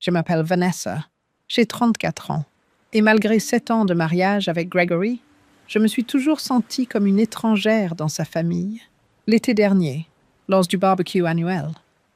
Je m'appelle Vanessa. J'ai 34 ans. Et malgré 7 ans de mariage avec Gregory, je me suis toujours sentie comme une étrangère dans sa famille. L'été dernier, lors du barbecue annuel,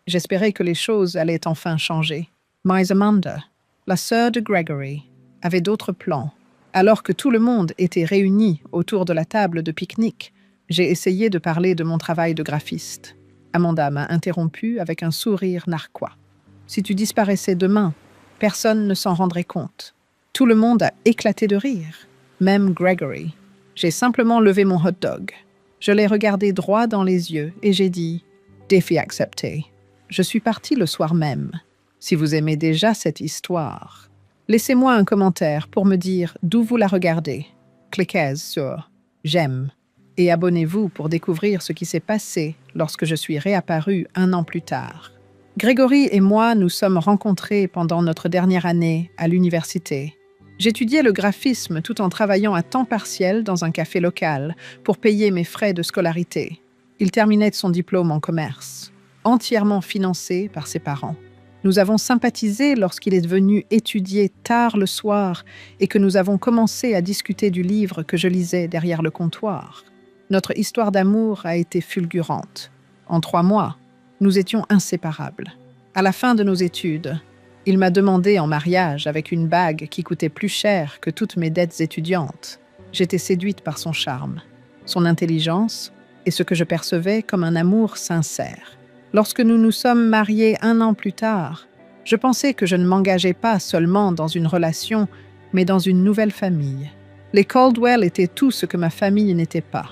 j'espérais que les choses allaient enfin changer. Mais Amanda, la sœur de Gregory, avait d'autres plans. Alors que tout le monde était réuni autour de la table de pique-nique, j'ai essayé de parler de mon travail de graphiste. Amanda m'a interrompu avec un sourire narquois. « Si tu disparaissais demain, personne ne s'en rendrait compte. » Tout le monde a éclaté de rire, même Gregory. J'ai simplement levé mon hot dog. Je l'ai regardé droit dans les yeux et j'ai dit « Défi accepté. » Je suis partie le soir même. Si vous aimez déjà cette histoire, laissez-moi un commentaire pour me dire d'où vous la regardez. Cliquez sur « J'aime » et abonnez-vous pour découvrir ce qui s'est passé lorsque je suis réapparue 1 an plus tard. Gregory et moi nous sommes rencontrés pendant notre dernière année à l'université. J'étudiais le graphisme tout en travaillant à temps partiel dans un café local pour payer mes frais de scolarité. Il terminait son diplôme en commerce, entièrement financé par ses parents. Nous avons sympathisé lorsqu'il est venu étudier tard le soir et que nous avons commencé à discuter du livre que je lisais derrière le comptoir. Notre histoire d'amour a été fulgurante. En 3 mois, nous étions inséparables. À la fin de nos études, il m'a demandé en mariage avec une bague qui coûtait plus cher que toutes mes dettes étudiantes. J'étais séduite par son charme, son intelligence et ce que je percevais comme un amour sincère. Lorsque nous nous sommes mariés 1 an plus tard, je pensais que je ne m'engageais pas seulement dans une relation, mais dans une nouvelle famille. Les Caldwell étaient tout ce que ma famille n'était pas.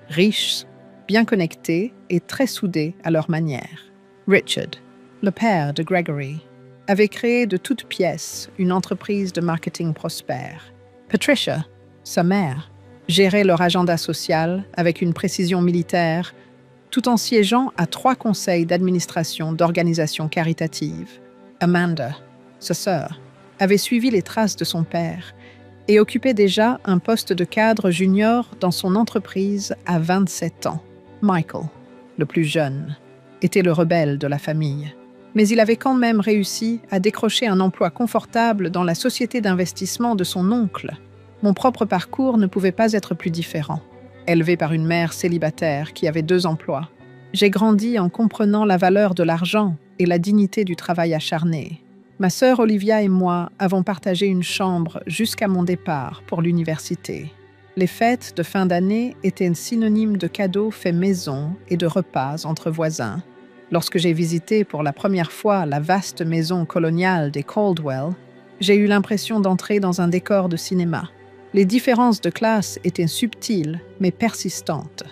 Riches, bien connectés et très soudés à leur manière. Richard, le père de Gregory, avait créé de toutes pièces une entreprise de marketing prospère. Patricia, sa mère, gérait leur agenda social avec une précision militaire, tout en siégeant à 3 conseils d'administration d'organisations caritatives. Amanda, sa sœur, avait suivi les traces de son père et occupait déjà un poste de cadre junior dans son entreprise à 27 ans. Michael, le plus jeune, était le rebelle de la famille. Mais il avait quand même réussi à décrocher un emploi confortable dans la société d'investissement de son oncle. Mon propre parcours ne pouvait pas être plus différent. Élevé par une mère célibataire qui avait 2 emplois, j'ai grandi en comprenant la valeur de l'argent et la dignité du travail acharné. Ma sœur Olivia et moi avons partagé une chambre jusqu'à mon départ pour l'université. Les fêtes de fin d'année étaient synonymes de cadeaux faits maison et de repas entre voisins. Lorsque j'ai visité pour la première fois la vaste maison coloniale des Caldwell, j'ai eu l'impression d'entrer dans un décor de cinéma. Les différences de classe étaient subtiles mais persistantes.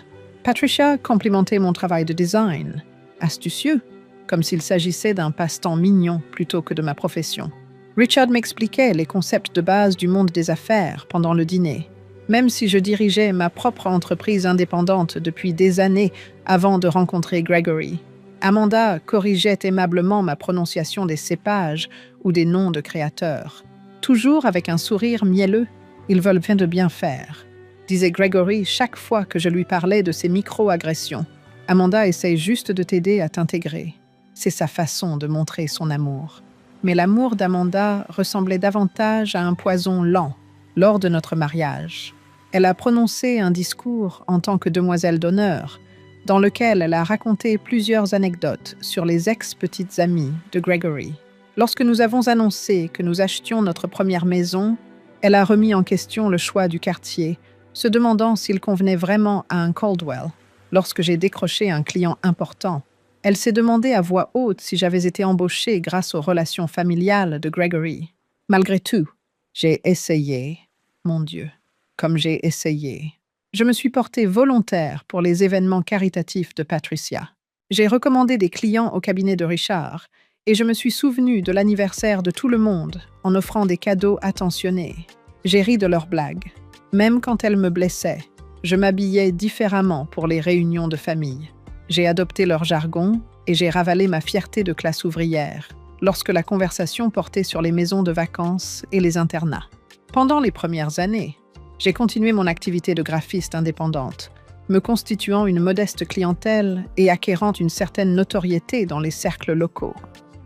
Patricia complimentait mon travail de design, astucieux, comme s'il s'agissait d'un passe-temps mignon plutôt que de ma profession. Richard m'expliquait les concepts de base du monde des affaires pendant le dîner, même si je dirigeais ma propre entreprise indépendante depuis des années avant de rencontrer Gregory. Amanda corrigeait aimablement ma prononciation des cépages ou des noms de créateurs. Toujours avec un sourire mielleux, ils veulent bien faire, disait Gregory chaque fois que je lui parlais de ses micro-agressions. Amanda essaie juste de t'aider à t'intégrer. C'est sa façon de montrer son amour. Mais l'amour d'Amanda ressemblait davantage à un poison lent lors de notre mariage. Elle a prononcé un discours en tant que demoiselle d'honneur, dans lequel elle a raconté plusieurs anecdotes sur les ex-petites amies de Gregory. Lorsque nous avons annoncé que nous achetions notre première maison, elle a remis en question le choix du quartier, se demandant s'il convenait vraiment à un Caldwell. Lorsque j'ai décroché un client important, elle s'est demandé à voix haute si j'avais été embauchée grâce aux relations familiales de Gregory. Malgré tout, j'ai essayé, mon Dieu, comme j'ai essayé. Je me suis portée volontaire pour les événements caritatifs de Patricia. J'ai recommandé des clients au cabinet de Richard et je me suis souvenue de l'anniversaire de tout le monde en offrant des cadeaux attentionnés. J'ai ri de leurs blagues. Même quand elles me blessaient, je m'habillais différemment pour les réunions de famille. J'ai adopté leur jargon et j'ai ravalé ma fierté de classe ouvrière lorsque la conversation portait sur les maisons de vacances et les internats. Pendant les premières années, j'ai continué mon activité de graphiste indépendante, me constituant une modeste clientèle et acquérant une certaine notoriété dans les cercles locaux.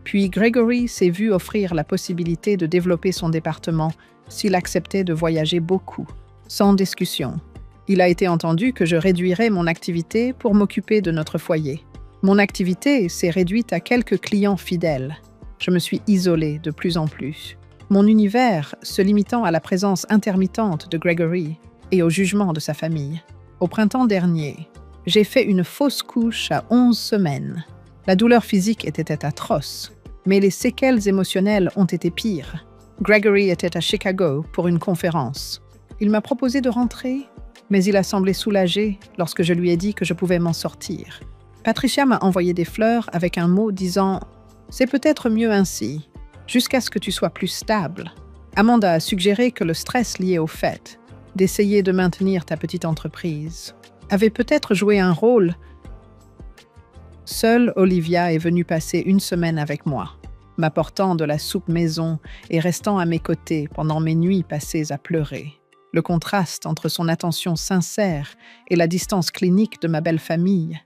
Puis Gregory s'est vu offrir la possibilité de développer son département s'il acceptait de voyager beaucoup, sans discussion. Il a été entendu que je réduirais mon activité pour m'occuper de notre foyer. Mon activité s'est réduite à quelques clients fidèles. Je me suis isolée de plus en plus. Mon univers se limitant à la présence intermittente de Gregory et au jugement de sa famille. Au printemps dernier, j'ai fait une fausse couche à 11 semaines. La douleur physique était atroce, mais les séquelles émotionnelles ont été pires. Gregory était à Chicago pour une conférence. Il m'a proposé de rentrer, mais il a semblé soulagé lorsque je lui ai dit que je pouvais m'en sortir. Patricia m'a envoyé des fleurs avec un mot disant « C'est peut-être mieux ainsi, jusqu'à ce que tu sois plus stable ». Amanda a suggéré que le stress lié au fait d'essayer de maintenir ta petite entreprise avait peut-être joué un rôle. Seule Olivia est venue passer une semaine avec moi, m'apportant de la soupe maison et restant à mes côtés pendant mes nuits passées à pleurer. Le contraste entre son attention sincère et la distance clinique de ma belle famille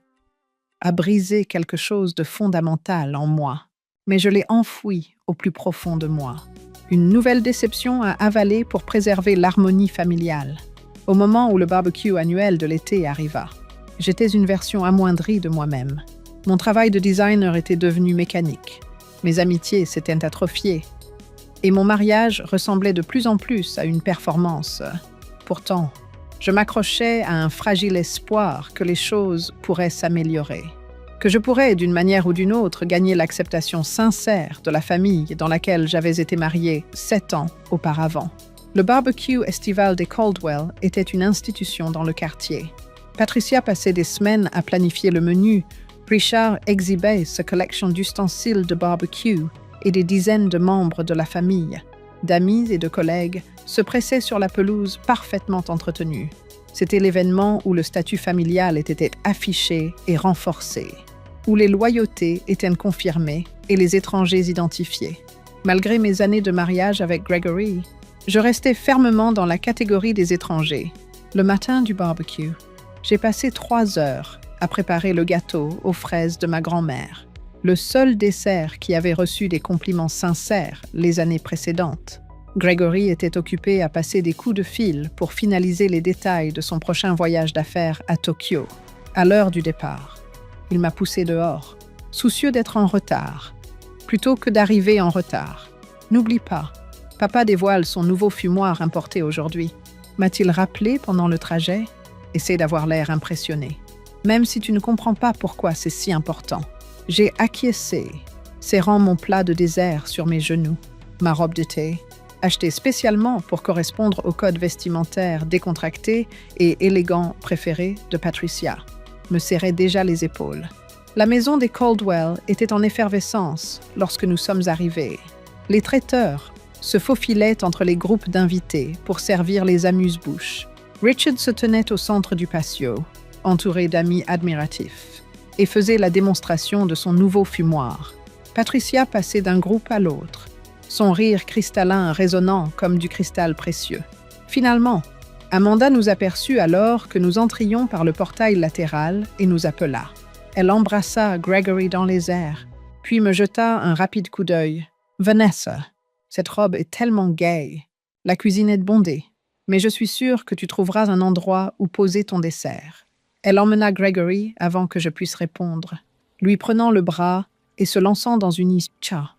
a brisé quelque chose de fondamental en moi, mais je l'ai enfoui au plus profond de moi. Une nouvelle déception à avaler pour préserver l'harmonie familiale. Au moment où le barbecue annuel de l'été arriva, j'étais une version amoindrie de moi-même. Mon travail de designer était devenu mécanique. Mes amitiés s'étaient atrophiées. Et mon mariage ressemblait de plus en plus à une performance. Pourtant, je m'accrochais à un fragile espoir que les choses pourraient s'améliorer. Que je pourrais, d'une manière ou d'une autre, gagner l'acceptation sincère de la famille dans laquelle j'avais été mariée 7 ans auparavant. Le barbecue estival des Caldwell était une institution dans le quartier. Patricia passait des semaines à planifier le menu. Richard exhibait sa collection d'ustensiles de barbecue et des dizaines de membres de la famille, d'amis et de collègues, se pressaient sur la pelouse parfaitement entretenue. C'était l'événement où le statut familial était affiché et renforcé, où les loyautés étaient confirmées et les étrangers identifiés. Malgré mes années de mariage avec Gregory, je restais fermement dans la catégorie des étrangers. Le matin du barbecue, j'ai passé 3 heures à préparer le gâteau aux fraises de ma grand-mère, le seul dessert qui avait reçu des compliments sincères les années précédentes. Gregory était occupé à passer des coups de fil pour finaliser les détails de son prochain voyage d'affaires à Tokyo. À l'heure du départ, il m'a poussé dehors, soucieux d'être en retard, plutôt que d'arriver en retard. « N'oublie pas, papa dévoile son nouveau fumoir importé aujourd'hui. » M'a-t-il rappelé pendant le trajet? Essaie d'avoir l'air impressionné. Même si tu ne comprends pas pourquoi c'est si important. J'ai acquiescé, serrant mon plat de dessert sur mes genoux. Ma robe de thé, achetée spécialement pour correspondre au code vestimentaire décontracté et élégant préféré de Patricia, me serrait déjà les épaules. La maison des Caldwell était en effervescence lorsque nous sommes arrivés. Les traiteurs se faufilaient entre les groupes d'invités pour servir les amuse-bouches. Richard se tenait au centre du patio, entouré d'amis admiratifs, et faisait la démonstration de son nouveau fumoir. Patricia passait d'un groupe à l'autre, son rire cristallin résonnant comme du cristal précieux. Finalement, Amanda nous aperçut alors que nous entrions par le portail latéral et nous appela. Elle embrassa Gregory dans les airs, puis me jeta un rapide coup d'œil. « Vanessa, cette robe est tellement gaie. La cuisine est bondée, mais je suis sûre que tu trouveras un endroit où poser ton dessert. » Elle emmena Gregory avant que je puisse répondre, lui prenant le bras et se lançant dans une histoire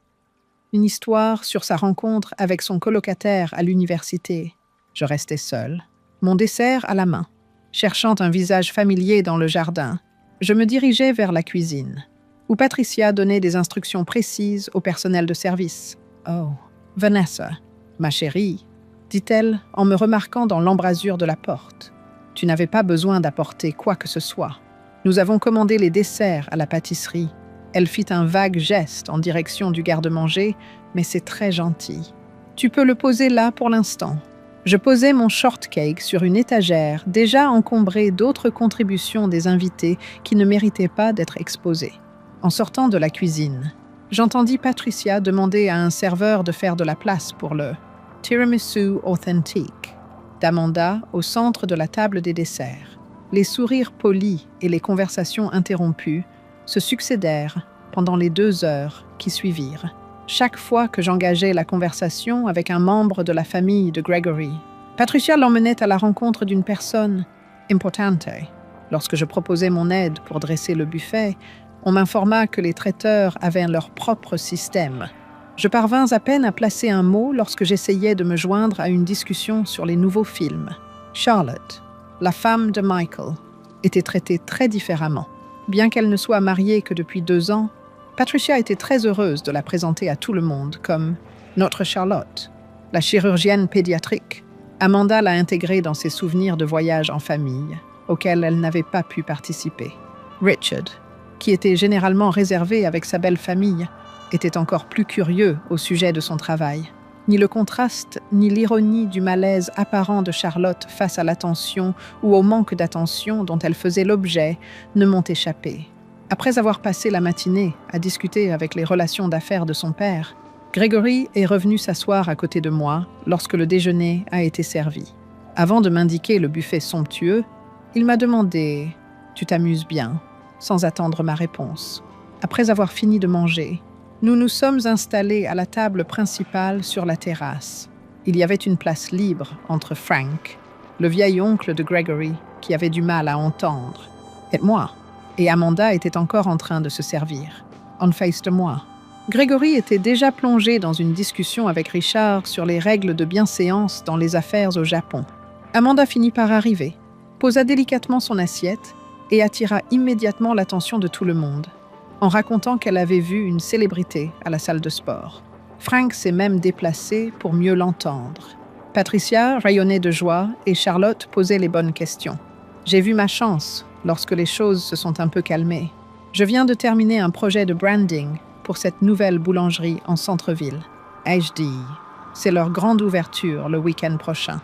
sur sa rencontre avec son colocataire à l'université. Je restais seule, mon dessert à la main, cherchant un visage familier dans le jardin. Je me dirigeais vers la cuisine, où Patricia donnait des instructions précises au personnel de service. « Oh, Vanessa, ma chérie, » dit-elle en me remarquant dans l'embrasure de la porte. « Tu n'avais pas besoin d'apporter quoi que ce soit. Nous avons commandé les desserts à la pâtisserie. » Elle fit un vague geste en direction du garde-manger, mais c'est très gentil. « Tu peux le poser là pour l'instant. » Je posai mon shortcake sur une étagère déjà encombrée d'autres contributions des invités qui ne méritaient pas d'être exposées. En sortant de la cuisine, j'entendis Patricia demander à un serveur de faire de la place pour le tiramisu authentique d'Amanda au centre de la table des desserts. Les sourires polis et les conversations interrompues se succédèrent pendant les 2 heures qui suivirent. Chaque fois que j'engageais la conversation avec un membre de la famille de Gregory, Patricia l'emmenait à la rencontre d'une personne importante. Lorsque je proposais mon aide pour dresser le buffet, on m'informa que les traiteurs avaient leur propre système. Je parvins à peine à placer un mot lorsque j'essayais de me joindre à une discussion sur les nouveaux films. Charlotte, la femme de Michael, était traitée très différemment. Bien qu'elle ne soit mariée que depuis 2 ans, Patricia était très heureuse de la présenter à tout le monde comme « notre Charlotte », la chirurgienne pédiatrique. Amanda l'a intégrée dans ses souvenirs de voyages en famille, auxquels elle n'avait pas pu participer. Richard, qui était généralement réservé avec sa belle famille, était encore plus curieux au sujet de son travail. Ni le contraste, ni l'ironie du malaise apparent de Charlotte face à l'attention ou au manque d'attention dont elle faisait l'objet ne m'ont échappé. Après avoir passé la matinée à discuter avec les relations d'affaires de son père, Gregory est revenu s'asseoir à côté de moi lorsque le déjeuner a été servi. Avant de m'indiquer le buffet somptueux, il m'a demandé « Tu t'amuses bien ?» sans attendre ma réponse. Après avoir fini de manger, nous nous sommes installés à la table principale sur la terrasse. Il y avait une place libre entre Frank, le vieil oncle de Gregory, qui avait du mal à entendre, et moi. Et Amanda était encore en train de se servir, en face de moi. Gregory était déjà plongé dans une discussion avec Richard sur les règles de bienséance dans les affaires au Japon. Amanda finit par arriver, posa délicatement son assiette et attira immédiatement l'attention de tout le monde, en racontant qu'elle avait vu une célébrité à la salle de sport. Frank s'est même déplacé pour mieux l'entendre. Patricia rayonnait de joie et Charlotte posait les bonnes questions. J'ai vu ma chance lorsque les choses se sont un peu calmées. Je viens de terminer un projet de branding pour cette nouvelle boulangerie en centre-ville. Ai-je dit, c'est leur grande ouverture le week-end prochain,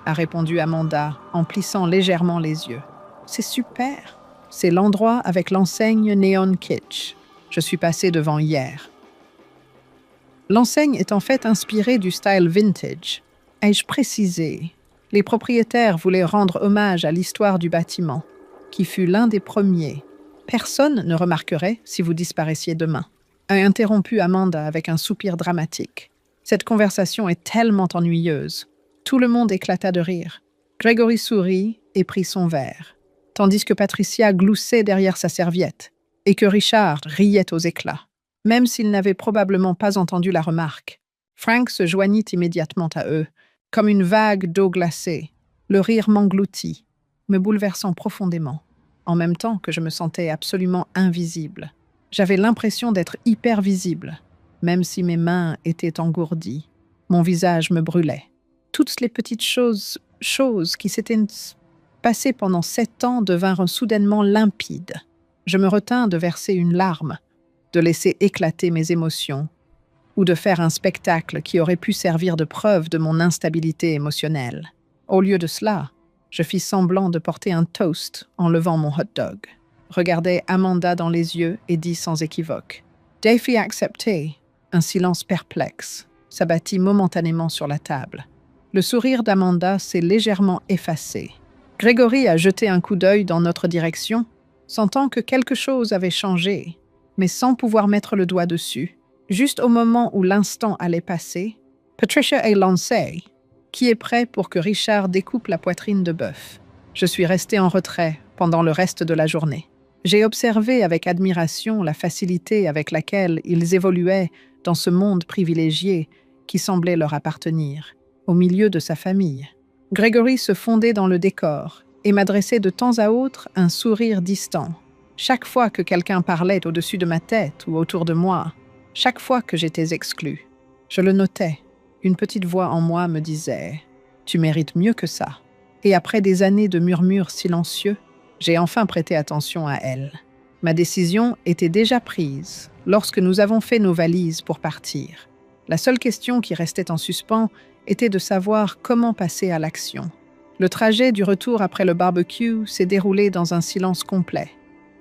a répondu Amanda en plissant légèrement les yeux. C'est super. C'est l'endroit avec l'enseigne Neon Kitsch. Je suis passée devant hier. L'enseigne est en fait inspirée du style vintage. Ai-je précisé? Les propriétaires voulaient rendre hommage à l'histoire du bâtiment, qui fut l'un des premiers. Personne ne remarquerait si vous disparaissiez demain, a interrompu Amanda avec un soupir dramatique. Cette conversation est tellement ennuyeuse. Tout le monde éclata de rire. Gregory sourit et prit son verre, tandis que Patricia gloussait derrière sa serviette et que Richard riait aux éclats, même s'il n'avait probablement pas entendu la remarque. Frank se joignit immédiatement à eux, comme une vague d'eau glacée. Le rire m'engloutit, me bouleversant profondément, en même temps que je me sentais absolument invisible. J'avais l'impression d'être hyper visible, même si mes mains étaient engourdies. Mon visage me brûlait. Toutes les petites choses qui s'étaient passées pendant 7 ans devinrent soudainement limpides. Je me retins de verser une larme, de laisser éclater mes émotions, ou de faire un spectacle qui aurait pu servir de preuve de mon instabilité émotionnelle. Au lieu de cela, je fis semblant de porter un toast en levant mon hot dog, regardai Amanda dans les yeux et dis sans équivoque « Défi accepté ». Un silence perplexe s'abattit momentanément sur la table. Le sourire d'Amanda s'est légèrement effacé. Gregory a jeté un coup d'œil dans notre direction, sentant que quelque chose avait changé, mais sans pouvoir mettre le doigt dessus. Juste au moment où l'instant allait passer, Patricia est lancée, qui est prêt pour que Richard découpe la poitrine de bœuf. Je suis restée en retrait pendant le reste de la journée. J'ai observé avec admiration la facilité avec laquelle ils évoluaient dans ce monde privilégié qui semblait leur appartenir, au milieu de sa famille. Gregory se fondait dans le décor et m'adressait de temps à autre un sourire distant. Chaque fois que quelqu'un parlait au-dessus de ma tête ou autour de moi, chaque fois que j'étais exclue, je le notais. Une petite voix en moi me disait « Tu mérites mieux que ça ». Et après des années de murmures silencieux, j'ai enfin prêté attention à elle. Ma décision était déjà prise lorsque nous avons fait nos valises pour partir. La seule question qui restait en suspens était de savoir comment passer à l'action. Le trajet du retour après le barbecue s'est déroulé dans un silence complet.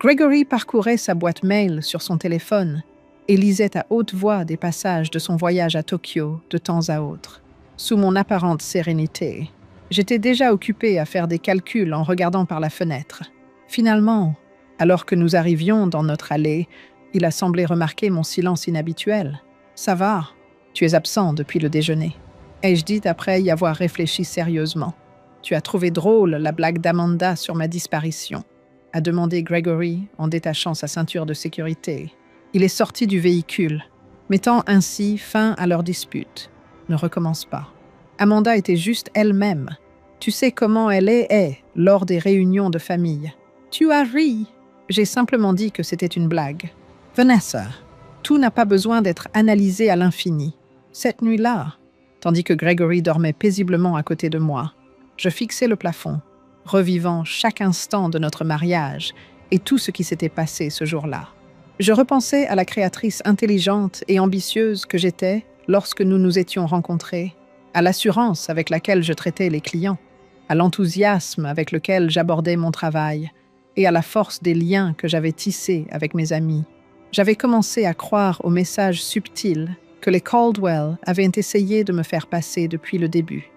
Gregory parcourait sa boîte mail sur son téléphone et lisait à haute voix des passages de son voyage à Tokyo de temps à autre. Sous mon apparente sérénité, j'étais déjà occupée à faire des calculs en regardant par la fenêtre. Finalement, alors que nous arrivions dans notre allée, Il a semblé remarquer mon silence inhabituel. « Ça va, tu es absent depuis le déjeuner. » Ai-je dit après y avoir réfléchi sérieusement. « Tu as trouvé drôle la blague d'Amanda sur ma disparition » a demandé Gregory en détachant sa ceinture de sécurité. Il est sorti du véhicule, mettant ainsi fin à leur dispute. Ne recommence pas. Amanda était juste elle-même. Tu sais comment elle est lors des réunions de famille. Tu as ri. J'ai simplement dit que c'était une blague. Vanessa, tout n'a pas besoin d'être analysé à l'infini. Cette nuit-là, tandis que Gregory dormait paisiblement à côté de moi, je fixais le plafond, revivant chaque instant de notre mariage et tout ce qui s'était passé ce jour-là. Je repensais à la créatrice intelligente et ambitieuse que j'étais lorsque nous nous étions rencontrés, à l'assurance avec laquelle je traitais les clients, à l'enthousiasme avec lequel j'abordais mon travail et à la force des liens que j'avais tissés avec mes amis. J'avais commencé à croire aux messages subtils que les Caldwell avaient essayé de me faire passer depuis le début,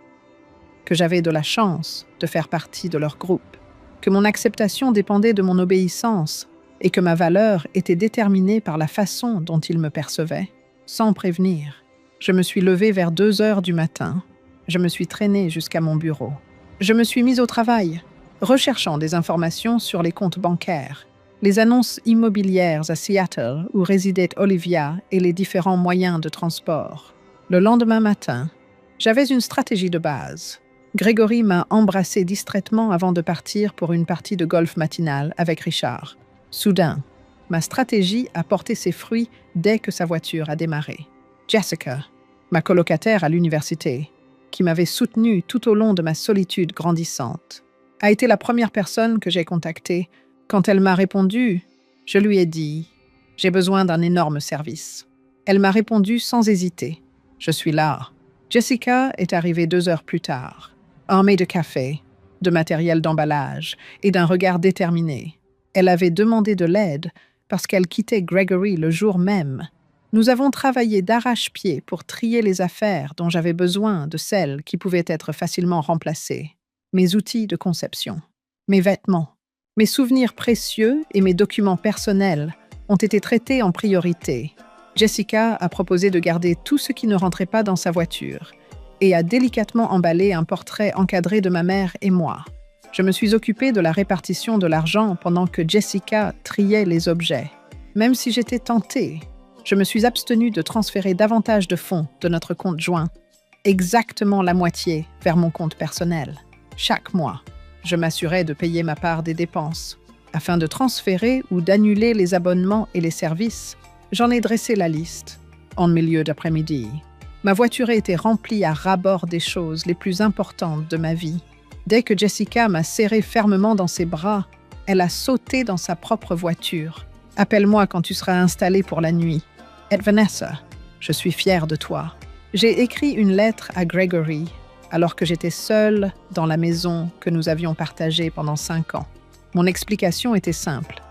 que j'avais de la chance de faire partie de leur groupe, que mon acceptation dépendait de mon obéissance et que ma valeur était déterminée par la façon dont ils me percevaient. Sans prévenir, je me suis levée vers 2 heures du matin. Je me suis traînée jusqu'à mon bureau. Je me suis mise au travail, recherchant des informations sur les comptes bancaires, les annonces immobilières à Seattle où résidait Olivia et les différents moyens de transport. Le lendemain matin, j'avais une stratégie de base. Gregory m'a embrassé distraitement avant de partir pour une partie de golf matinale avec Richard. Soudain, ma stratégie a porté ses fruits dès que sa voiture a démarré. Jessica, ma colocataire à l'université, qui m'avait soutenue tout au long de ma solitude grandissante, a été la première personne que j'ai contactée. Quand elle m'a répondu, je lui ai dit « J'ai besoin d'un énorme service ». Elle m'a répondu sans hésiter « Je suis là ». Jessica est arrivée 2 heures plus tard, armée de café, de matériel d'emballage et d'un regard déterminé. Elle avait demandé de l'aide parce qu'elle quittait Gregory le jour même. Nous avons travaillé d'arrache-pied pour trier les affaires dont j'avais besoin de celles qui pouvaient être facilement remplacées. Mes outils de conception, mes vêtements, mes souvenirs précieux et mes documents personnels ont été traités en priorité. Jessica a proposé de garder tout ce qui ne rentrait pas dans sa voiture et a délicatement emballé un portrait encadré de ma mère et moi. Je me suis occupée de la répartition de l'argent pendant que Jessica triait les objets. Même si j'étais tentée, je me suis abstenue de transférer davantage de fonds de notre compte joint, exactement la moitié vers mon compte personnel. Chaque mois, je m'assurais de payer ma part des dépenses. Afin de transférer ou d'annuler les abonnements et les services, j'en ai dressé la liste en milieu d'après-midi. Ma voiture était remplie à ras-bord des choses les plus importantes de ma vie. Dès que Jessica m'a serré fermement dans ses bras, elle a sauté dans sa propre voiture. « Appelle-moi quand tu seras installée pour la nuit. Et Vanessa, je suis fière de toi. » J'ai écrit une lettre à Gregory alors que j'étais seule dans la maison que nous avions partagée pendant 5 ans. Mon explication était simple.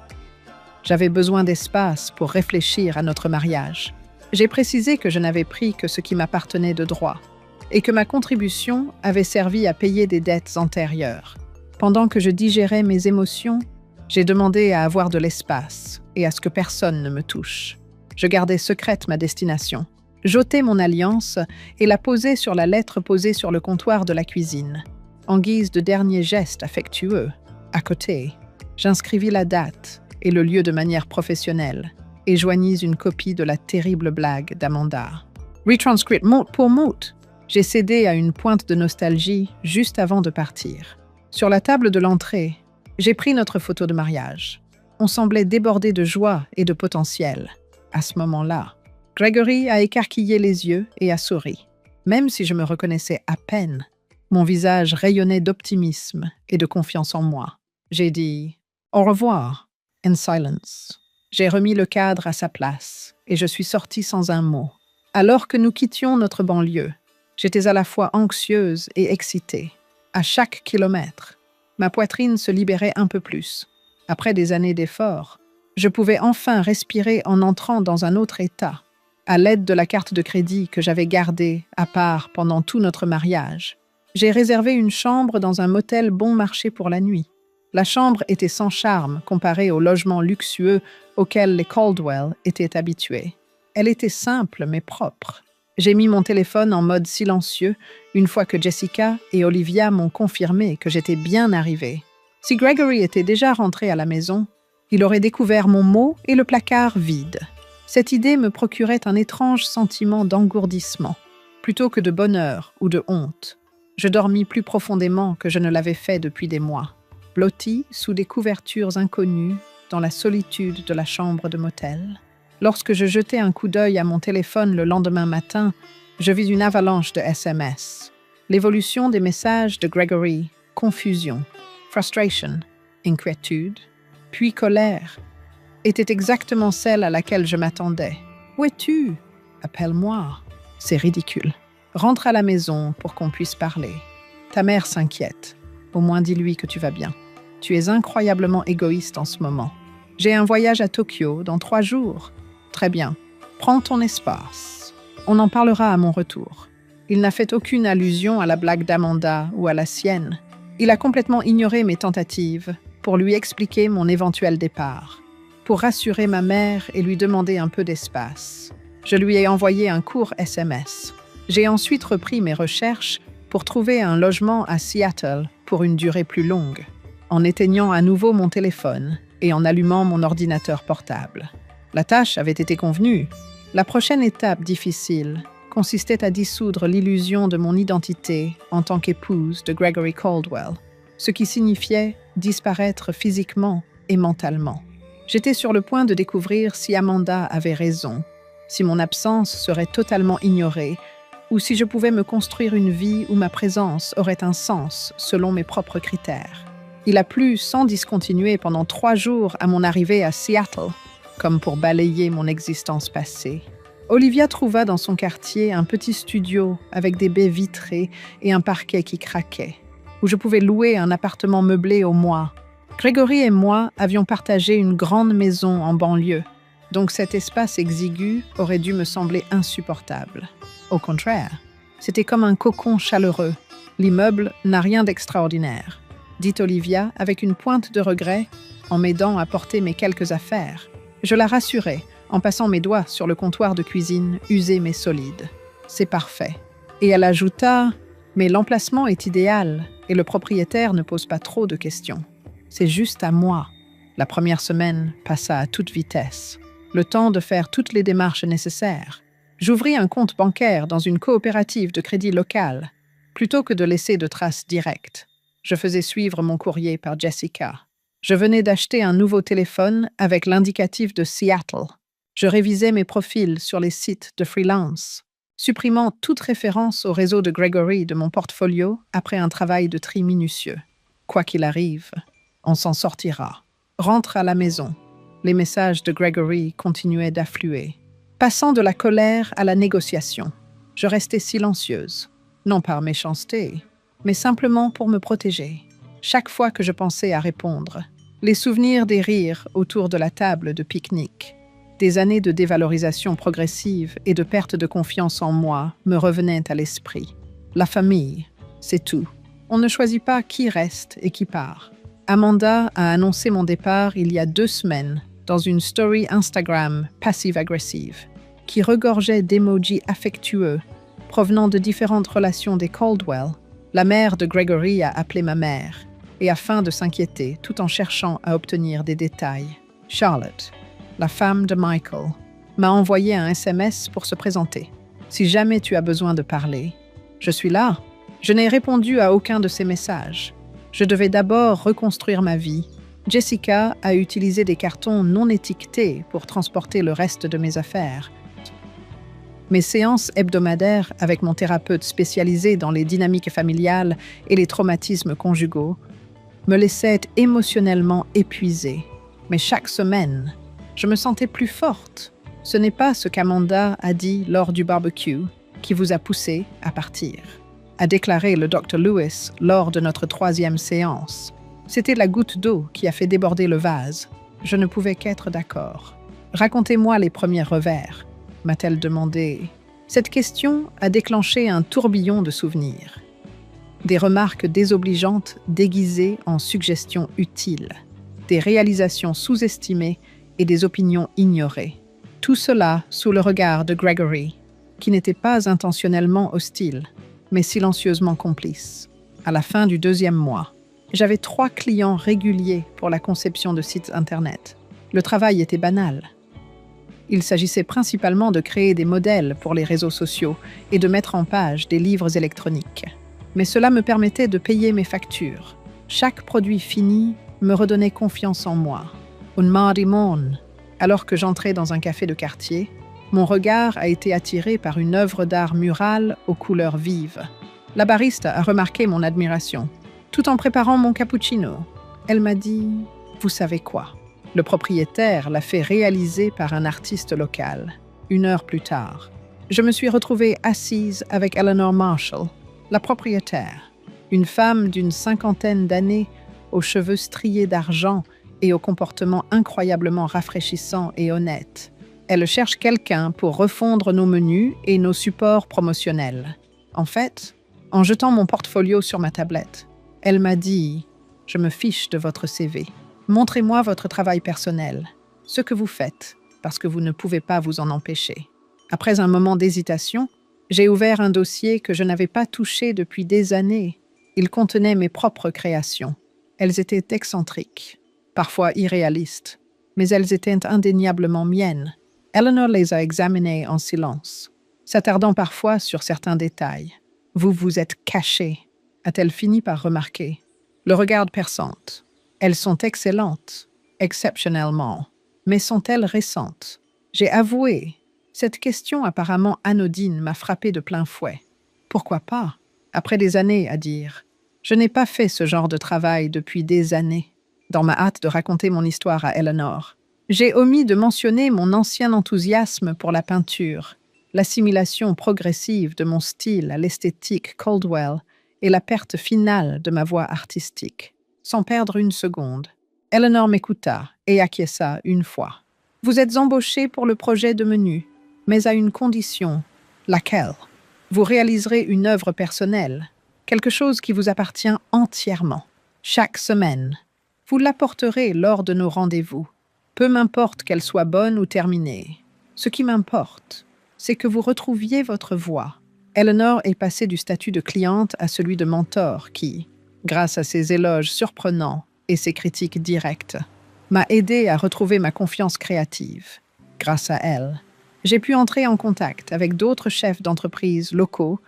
J'avais besoin d'espace pour réfléchir à notre mariage. J'ai précisé que je n'avais pris que ce qui m'appartenait de droit et que ma contribution avait servi à payer des dettes antérieures. Pendant que je digérais mes émotions, j'ai demandé à avoir de l'espace et à ce que personne ne me touche. Je gardais secrète ma destination. J'ôtai mon alliance et la posai sur la lettre posée sur le comptoir de la cuisine. En guise de dernier geste affectueux, à côté, j'inscrivis la date et le lieu de manière professionnelle et joignis une copie de la terrible blague d'Amanda. Retranscrite mot pour mot. J'ai cédé à une pointe de nostalgie juste avant de partir. Sur la table de l'entrée, j'ai pris notre photo de mariage. On semblait débordé de joie et de potentiel. À ce moment-là, Gregory a écarquillé les yeux et a souri. Même si je me reconnaissais à peine, mon visage rayonnait d'optimisme et de confiance en moi. J'ai dit « Au revoir » in silence. J'ai remis le cadre à sa place et je suis sortie sans un mot. Alors que nous quittions notre banlieue, j'étais à la fois anxieuse et excitée. À chaque kilomètre, ma poitrine se libérait un peu plus. Après des années d'efforts, je pouvais enfin respirer en entrant dans un autre état, à l'aide de la carte de crédit que j'avais gardée à part pendant tout notre mariage. J'ai réservé une chambre dans un motel bon marché pour la nuit. La chambre était sans charme comparée au logement luxueux auquel les Caldwell étaient habitués. Elle était simple mais propre. J'ai mis mon téléphone en mode silencieux une fois que Jessica et Olivia m'ont confirmé que j'étais bien arrivée. Si Gregory était déjà rentré à la maison, il aurait découvert mon mot et le placard vide. Cette idée me procurait un étrange sentiment d'engourdissement, plutôt que de bonheur ou de honte. Je dormis plus profondément que je ne l'avais fait depuis des mois, blotti sous des couvertures inconnues dans la solitude de la chambre de motel. Lorsque je jetai un coup d'œil à mon téléphone le lendemain matin, je vis une avalanche de SMS. L'évolution des messages de Gregory, confusion, frustration, inquiétude, puis colère, était exactement celle à laquelle je m'attendais. « Où es-tu? Appelle-moi. » C'est ridicule. Rentre à la maison pour qu'on puisse parler. Ta mère s'inquiète. Au moins dis-lui que tu vas bien. Tu es incroyablement égoïste en ce moment. J'ai un voyage à Tokyo dans 3 jours. Très bien. Prends ton espace. On en parlera à mon retour. Il n'a fait aucune allusion à la blague d'Amanda ou à la sienne. Il a complètement ignoré mes tentatives pour lui expliquer mon éventuel départ, pour rassurer ma mère et lui demander un peu d'espace. Je lui ai envoyé un court SMS. J'ai ensuite repris mes recherches pour trouver un logement à Seattle pour une durée plus longue, en éteignant à nouveau mon téléphone et en allumant mon ordinateur portable. La tâche avait été convenue. La prochaine étape difficile consistait à dissoudre l'illusion de mon identité en tant qu'épouse de Gregory Caldwell, ce qui signifiait disparaître physiquement et mentalement. J'étais sur le point de découvrir si Amanda avait raison, si mon absence serait totalement ignorée, ou si je pouvais me construire une vie où ma présence aurait un sens selon mes propres critères. Il a plu sans discontinuer pendant 3 jours à mon arrivée à Seattle, comme pour balayer mon existence passée. Olivia trouva dans son quartier un petit studio avec des baies vitrées et un parquet qui craquait, où je pouvais louer un appartement meublé au mois. Gregory et moi avions partagé une grande maison en banlieue, donc cet espace exigu aurait dû me sembler insupportable. Au contraire, c'était comme un cocon chaleureux. L'immeuble n'a rien d'extraordinaire, dit Olivia avec une pointe de regret en m'aidant à porter mes quelques affaires. Je la rassurai en passant mes doigts sur le comptoir de cuisine usé mais solide. C'est parfait. Et elle ajouta « Mais l'emplacement est idéal et le propriétaire ne pose pas trop de questions. C'est juste à moi. » La première semaine passa à toute vitesse. Le temps de faire toutes les démarches nécessaires. J'ouvris un compte bancaire dans une coopérative de crédit locale, plutôt que de laisser de traces directes. Je faisais suivre mon courrier par Jessica. Je venais d'acheter un nouveau téléphone avec l'indicatif de Seattle. Je révisais mes profils sur les sites de freelance, supprimant toute référence au réseau de Gregory de mon portfolio après un travail de tri minutieux. Quoi qu'il arrive, on s'en sortira. Rentre à la maison. Les messages de Gregory continuaient d'affluer. Passant de la colère à la négociation, je restais silencieuse, non par méchanceté, mais simplement pour me protéger. Chaque fois que je pensais à répondre, les souvenirs des rires autour de la table de pique-nique, des années de dévalorisation progressive et de perte de confiance en moi me revenaient à l'esprit. La famille, c'est tout. On ne choisit pas qui reste et qui part. Amanda a annoncé mon départ il y a 2 semaines dans une story Instagram passive-agressive qui regorgeait d'émojis affectueux provenant de différentes relations des Caldwell. La mère de Gregory a appelé ma mère et afin de s'inquiéter tout en cherchant à obtenir des détails. Charlotte, la femme de Michael, m'a envoyé un SMS pour se présenter. Si jamais tu as besoin de parler, je suis là. Je n'ai répondu à aucun de ces messages. Je devais d'abord reconstruire ma vie. Jessica a utilisé des cartons non étiquetés pour transporter le reste de mes affaires. Mes séances hebdomadaires avec mon thérapeute spécialisé dans les dynamiques familiales et les traumatismes conjugaux me laissaient émotionnellement épuisée. Mais chaque semaine, je me sentais plus forte. Ce n'est pas ce qu'Amanda a dit lors du barbecue qui vous a poussé à partir, a déclaré le Dr. Lewis lors de notre 3e séance. C'était la goutte d'eau qui a fait déborder le vase. Je ne pouvais qu'être d'accord. « Racontez-moi les premiers revers », m'a-t-elle demandé. Cette question a déclenché un tourbillon de souvenirs. Des remarques désobligeantes déguisées en suggestions utiles, des réalisations sous-estimées et des opinions ignorées. Tout cela sous le regard de Gregory, qui n'était pas intentionnellement hostile, mais silencieusement complice. À la fin du 2e mois, j'avais 3 clients réguliers pour la conception de sites Internet. Le travail était banal. Il s'agissait principalement de créer des modèles pour les réseaux sociaux et de mettre en page des livres électroniques. Mais cela me permettait de payer mes factures. Chaque produit fini me redonnait confiance en moi. Un mardi morn, alors que j'entrais dans un café de quartier, mon regard a été attiré par une œuvre d'art murale aux couleurs vives. La bariste a remarqué mon admiration. Tout en préparant mon cappuccino, elle m'a dit « Vous savez quoi ?» Le propriétaire l'a fait réaliser par un artiste local. 1 heure plus tard, je me suis retrouvée assise avec Eleanor Marshall, la propriétaire, une femme d'une 50aine d'années, aux cheveux striés d'argent et au comportement incroyablement rafraîchissant et honnête. Elle cherche quelqu'un pour refondre nos menus et nos supports promotionnels. En fait, en jetant mon portfolio sur ma tablette, elle m'a dit « Je me fiche de votre CV. Montrez-moi votre travail personnel, ce que vous faites, parce que vous ne pouvez pas vous en empêcher. » Après un moment d'hésitation, j'ai ouvert un dossier que je n'avais pas touché depuis des années. Il contenait mes propres créations. Elles étaient excentriques, parfois irréalistes, mais elles étaient indéniablement miennes. Eleanor les a examinées en silence, s'attardant parfois sur certains détails. « Vous vous êtes caché », a-t-elle fini par remarquer. Le regard perçante. « Elles sont excellentes, exceptionnellement, mais sont-elles récentes ?» J'ai avoué. Cette question apparemment anodine m'a frappée de plein fouet. Pourquoi pas, après des années à dire. Je n'ai pas fait ce genre de travail depuis des années. Dans ma hâte de raconter mon histoire à Eleanor, j'ai omis de mentionner mon ancien enthousiasme pour la peinture, l'assimilation progressive de mon style à l'esthétique Caldwell et la perte finale de ma voix artistique. Sans perdre une seconde, Eleanor m'écouta et acquiesça 1 fois. « Vous êtes embauché pour le projet de menu, mais à une condition. Laquelle? Vous réaliserez une œuvre personnelle, quelque chose qui vous appartient entièrement. Chaque semaine, vous l'apporterez lors de nos rendez-vous. Peu m'importe qu'elle soit bonne ou terminée. Ce qui m'importe, c'est que vous retrouviez votre voix. » Eleanor est passée du statut de cliente à celui de mentor qui, grâce à ses éloges surprenants et ses critiques directes, m'a aidé à retrouver ma confiance créative. Grâce à elle, j'ai pu entrer en contact avec d'autres chefs d'entreprise locaux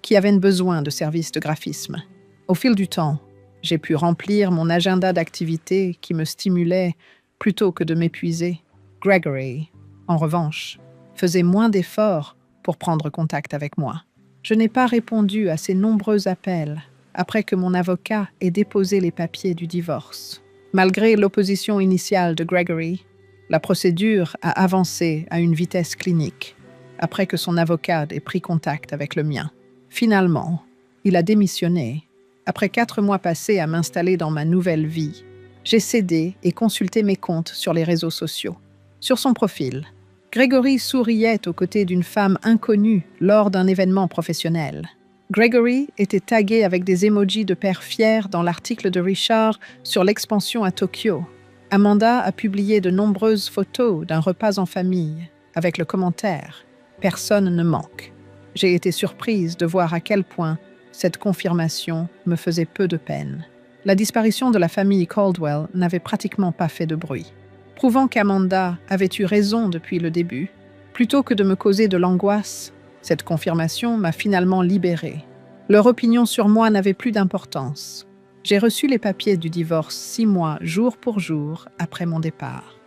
qui avaient besoin de services de graphisme. Au fil du temps, j'ai pu remplir mon agenda d'activités qui me stimulait plutôt que de m'épuiser. Gregory, en revanche, faisait moins d'efforts pour prendre contact avec moi. Je n'ai pas répondu à ses nombreux appels après que mon avocat ait déposé les papiers du divorce. Malgré l'opposition initiale de Gregory, la procédure a avancé à une vitesse clinique après que son avocat ait pris contact avec le mien. Finalement, il a démissionné. Après 4 mois passés à m'installer dans ma nouvelle vie, j'ai cédé et consulté mes comptes sur les réseaux sociaux. Sur son profil, Gregory souriait aux côtés d'une femme inconnue lors d'un événement professionnel. Gregory était tagué avec des emojis de père fier dans l'article de Richard sur l'expansion à Tokyo. Amanda a publié de nombreuses photos d'un repas en famille, avec le commentaire « Personne ne manque ». J'ai été surprise de voir à quel point cette confirmation me faisait peu de peine. La disparition de la famille Caldwell n'avait pratiquement pas fait de bruit, prouvant qu'Amanda avait eu raison depuis le début. Plutôt que de me causer de l'angoisse, cette confirmation m'a finalement libérée. Leur opinion sur moi n'avait plus d'importance. J'ai reçu les papiers du divorce 6 mois, jour pour jour, après mon départ.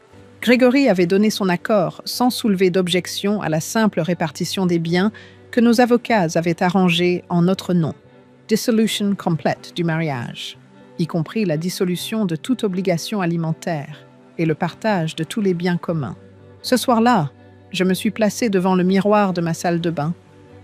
Gregory avait donné son accord sans soulever d'objection à la simple répartition des biens que nos avocats avaient arrangés en notre nom. Dissolution complète du mariage, y compris la dissolution de toute obligation alimentaire et le partage de tous les biens communs. Ce soir-là, je me suis placée devant le miroir de ma salle de bain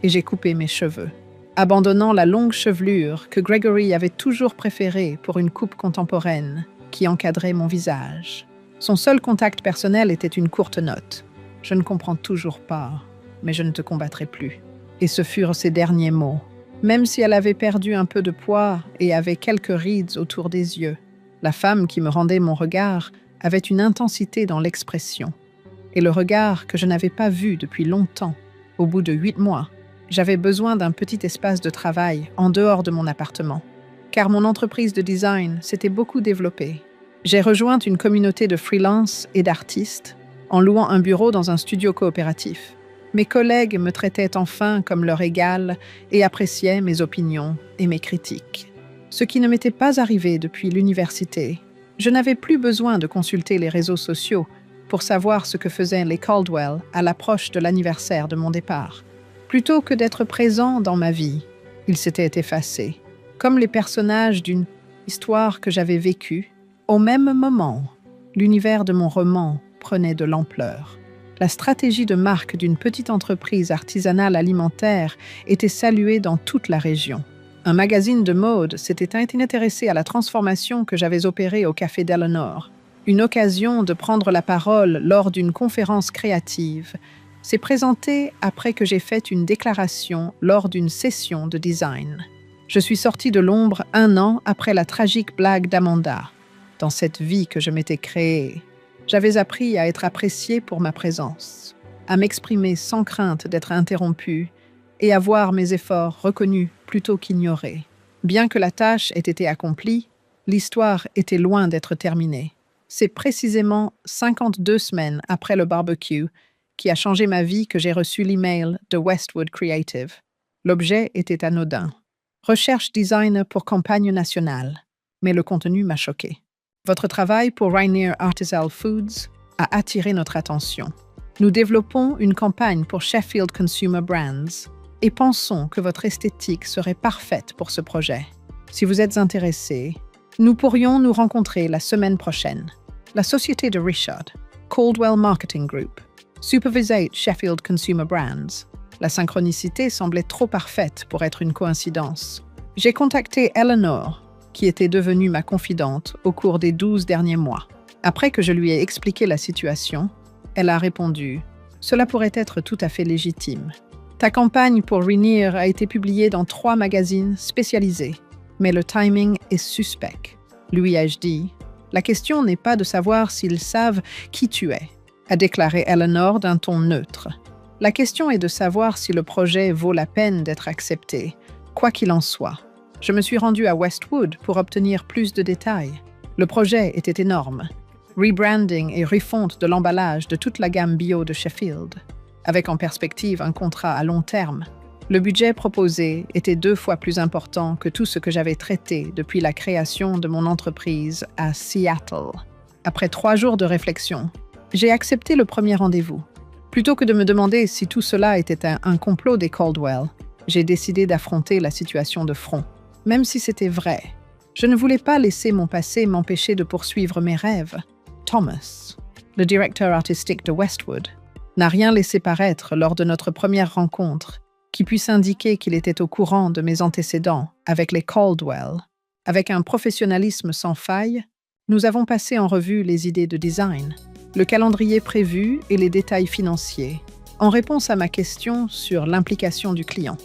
et j'ai coupé mes cheveux, abandonnant la longue chevelure que Gregory avait toujours préférée pour une coupe contemporaine qui encadrait mon visage. Son seul contact personnel était une courte note. « Je ne comprends toujours pas, mais je ne te combattrai plus. » Et ce furent ses derniers mots. même si elle avait perdu un peu de poids et avait quelques rides autour des yeux. La femme qui me rendait mon regard avait une intensité dans l'expression, et le regard que je n'avais pas vu depuis longtemps. Au bout de 8 mois, j'avais besoin d'un petit espace de travail en dehors de mon appartement, car mon entreprise de design s'était beaucoup développée. J'ai rejoint une communauté de freelance et d'artistes en louant un bureau dans un studio coopératif. Mes collègues me traitaient enfin comme leur égal et appréciaient mes opinions et mes critiques. Ce qui ne m'était pas arrivé depuis l'université. Je n'avais plus besoin de consulter les réseaux sociaux pour savoir ce que faisaient les Caldwell à l'approche de l'anniversaire de mon départ. Plutôt que d'être présent dans ma vie, ils s'étaient effacés, comme les personnages d'une histoire que j'avais vécue. Au même moment, l'univers de mon roman prenait de l'ampleur. La stratégie de marque d'une petite entreprise artisanale alimentaire était saluée dans toute la région. Un magazine de mode s'était intéressé à la transformation que j'avais opérée au Café d'Eleanor. Une occasion de prendre la parole lors d'une conférence créative s'est présentée après que j'ai fait une déclaration lors d'une session de design. Je suis sortie de l'ombre 1 an après la tragique blague d'Amanda. Dans cette vie que je m'étais créée, j'avais appris à être appréciée pour ma présence, à m'exprimer sans crainte d'être interrompue et à voir mes efforts reconnus plutôt qu'ignorés. Bien que la tâche ait été accomplie, l'histoire était loin d'être terminée. C'est précisément 52 semaines après le barbecue qui a changé ma vie que j'ai reçu l'email de Westwood Creative. L'objet était anodin. Recherche designer pour campagne nationale. Mais le contenu m'a choqué. Votre travail pour Rainier Artisanal Foods a attiré notre attention. Nous développons une campagne pour Sheffield Consumer Brands et pensons que votre esthétique serait parfaite pour ce projet. Si vous êtes intéressé, nous pourrions nous rencontrer la semaine prochaine. La société de Richard, Caldwell Marketing Group, supervisait Sheffield Consumer Brands. La synchronicité semblait trop parfaite pour être une coïncidence. J'ai contacté Eleanor, qui était devenue ma confidente au cours des 12 derniers mois. Après que je lui ai expliqué la situation, elle a répondu « Cela pourrait être tout à fait légitime. Ta campagne pour Rainier a été publiée dans 3 magazines spécialisés, mais le timing est suspect. » Lui ai-je dit « La question n'est pas de savoir s'ils savent qui tu es », a déclaré Eleanor d'un ton neutre. La question est de savoir si le projet vaut la peine d'être accepté, quoi qu'il en soit. Je me suis rendue à Westwood pour obtenir plus de détails. Le projet était énorme. Rebranding et refonte de l'emballage de toute la gamme bio de Sheffield, avec en perspective un contrat à long terme. Le budget proposé était 2 fois plus important que tout ce que j'avais traité depuis la création de mon entreprise à Seattle. Après 3 jours de réflexion, j'ai accepté le premier rendez-vous. Plutôt que de me demander si tout cela était un complot des Caldwell, j'ai décidé d'affronter la situation de front. Même si c'était vrai, je ne voulais pas laisser mon passé m'empêcher de poursuivre mes rêves. Thomas, le directeur artistique de Westwood, n'a rien laissé paraître lors de notre première rencontre qui puisse indiquer qu'il était au courant de mes antécédents avec les Caldwell. Avec un professionnalisme sans faille, nous avons passé en revue les idées de design, le calendrier prévu et les détails financiers, en réponse à ma question sur l'implication du client.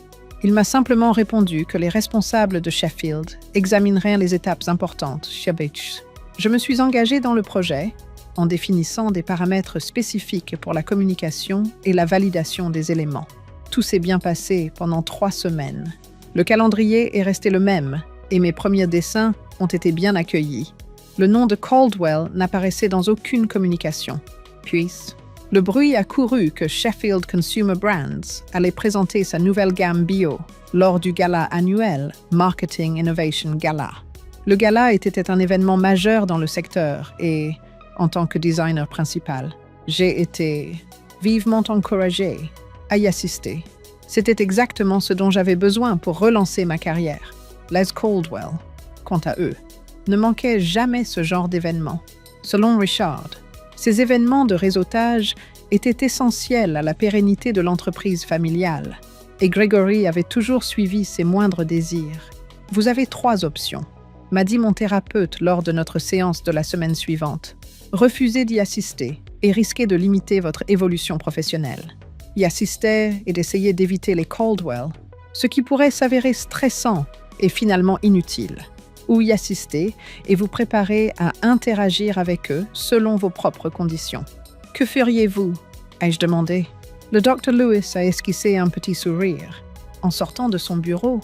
Il m'a simplement répondu que les responsables de Sheffield examineraient les étapes importantes chez Beach. Je me suis engagée dans le projet en définissant des paramètres spécifiques pour la communication et la validation des éléments. Tout s'est bien passé pendant 3 semaines. Le calendrier est resté le même et mes premiers dessins ont été bien accueillis. Le nom de Caldwell n'apparaissait dans aucune communication. Puis, le bruit a couru que Sheffield Consumer Brands allait présenter sa nouvelle gamme bio lors du gala annuel Marketing Innovation Gala. Le gala était un événement majeur dans le secteur et, en tant que designer principal, j'ai été vivement encouragée à y assister. C'était exactement ce dont j'avais besoin pour relancer ma carrière. Les Caldwell, quant à eux, ne manquaient jamais ce genre d'événement. Selon Richard, ces événements de réseautage étaient essentiels à la pérennité de l'entreprise familiale, et Gregory avait toujours suivi ses moindres désirs. « Vous avez 3 options », m'a dit mon thérapeute lors de notre séance de la semaine suivante. Refusez d'y assister et risquez de limiter votre évolution professionnelle. Y assister et d'essayer d'éviter les Caldwell ce qui pourrait s'avérer stressant et finalement inutile, ou y assister et vous préparer à interagir avec eux selon vos propres conditions. « Que feriez-vous » ai-je demandé. Le Dr. Lewis a esquissé un petit sourire. En sortant de son bureau,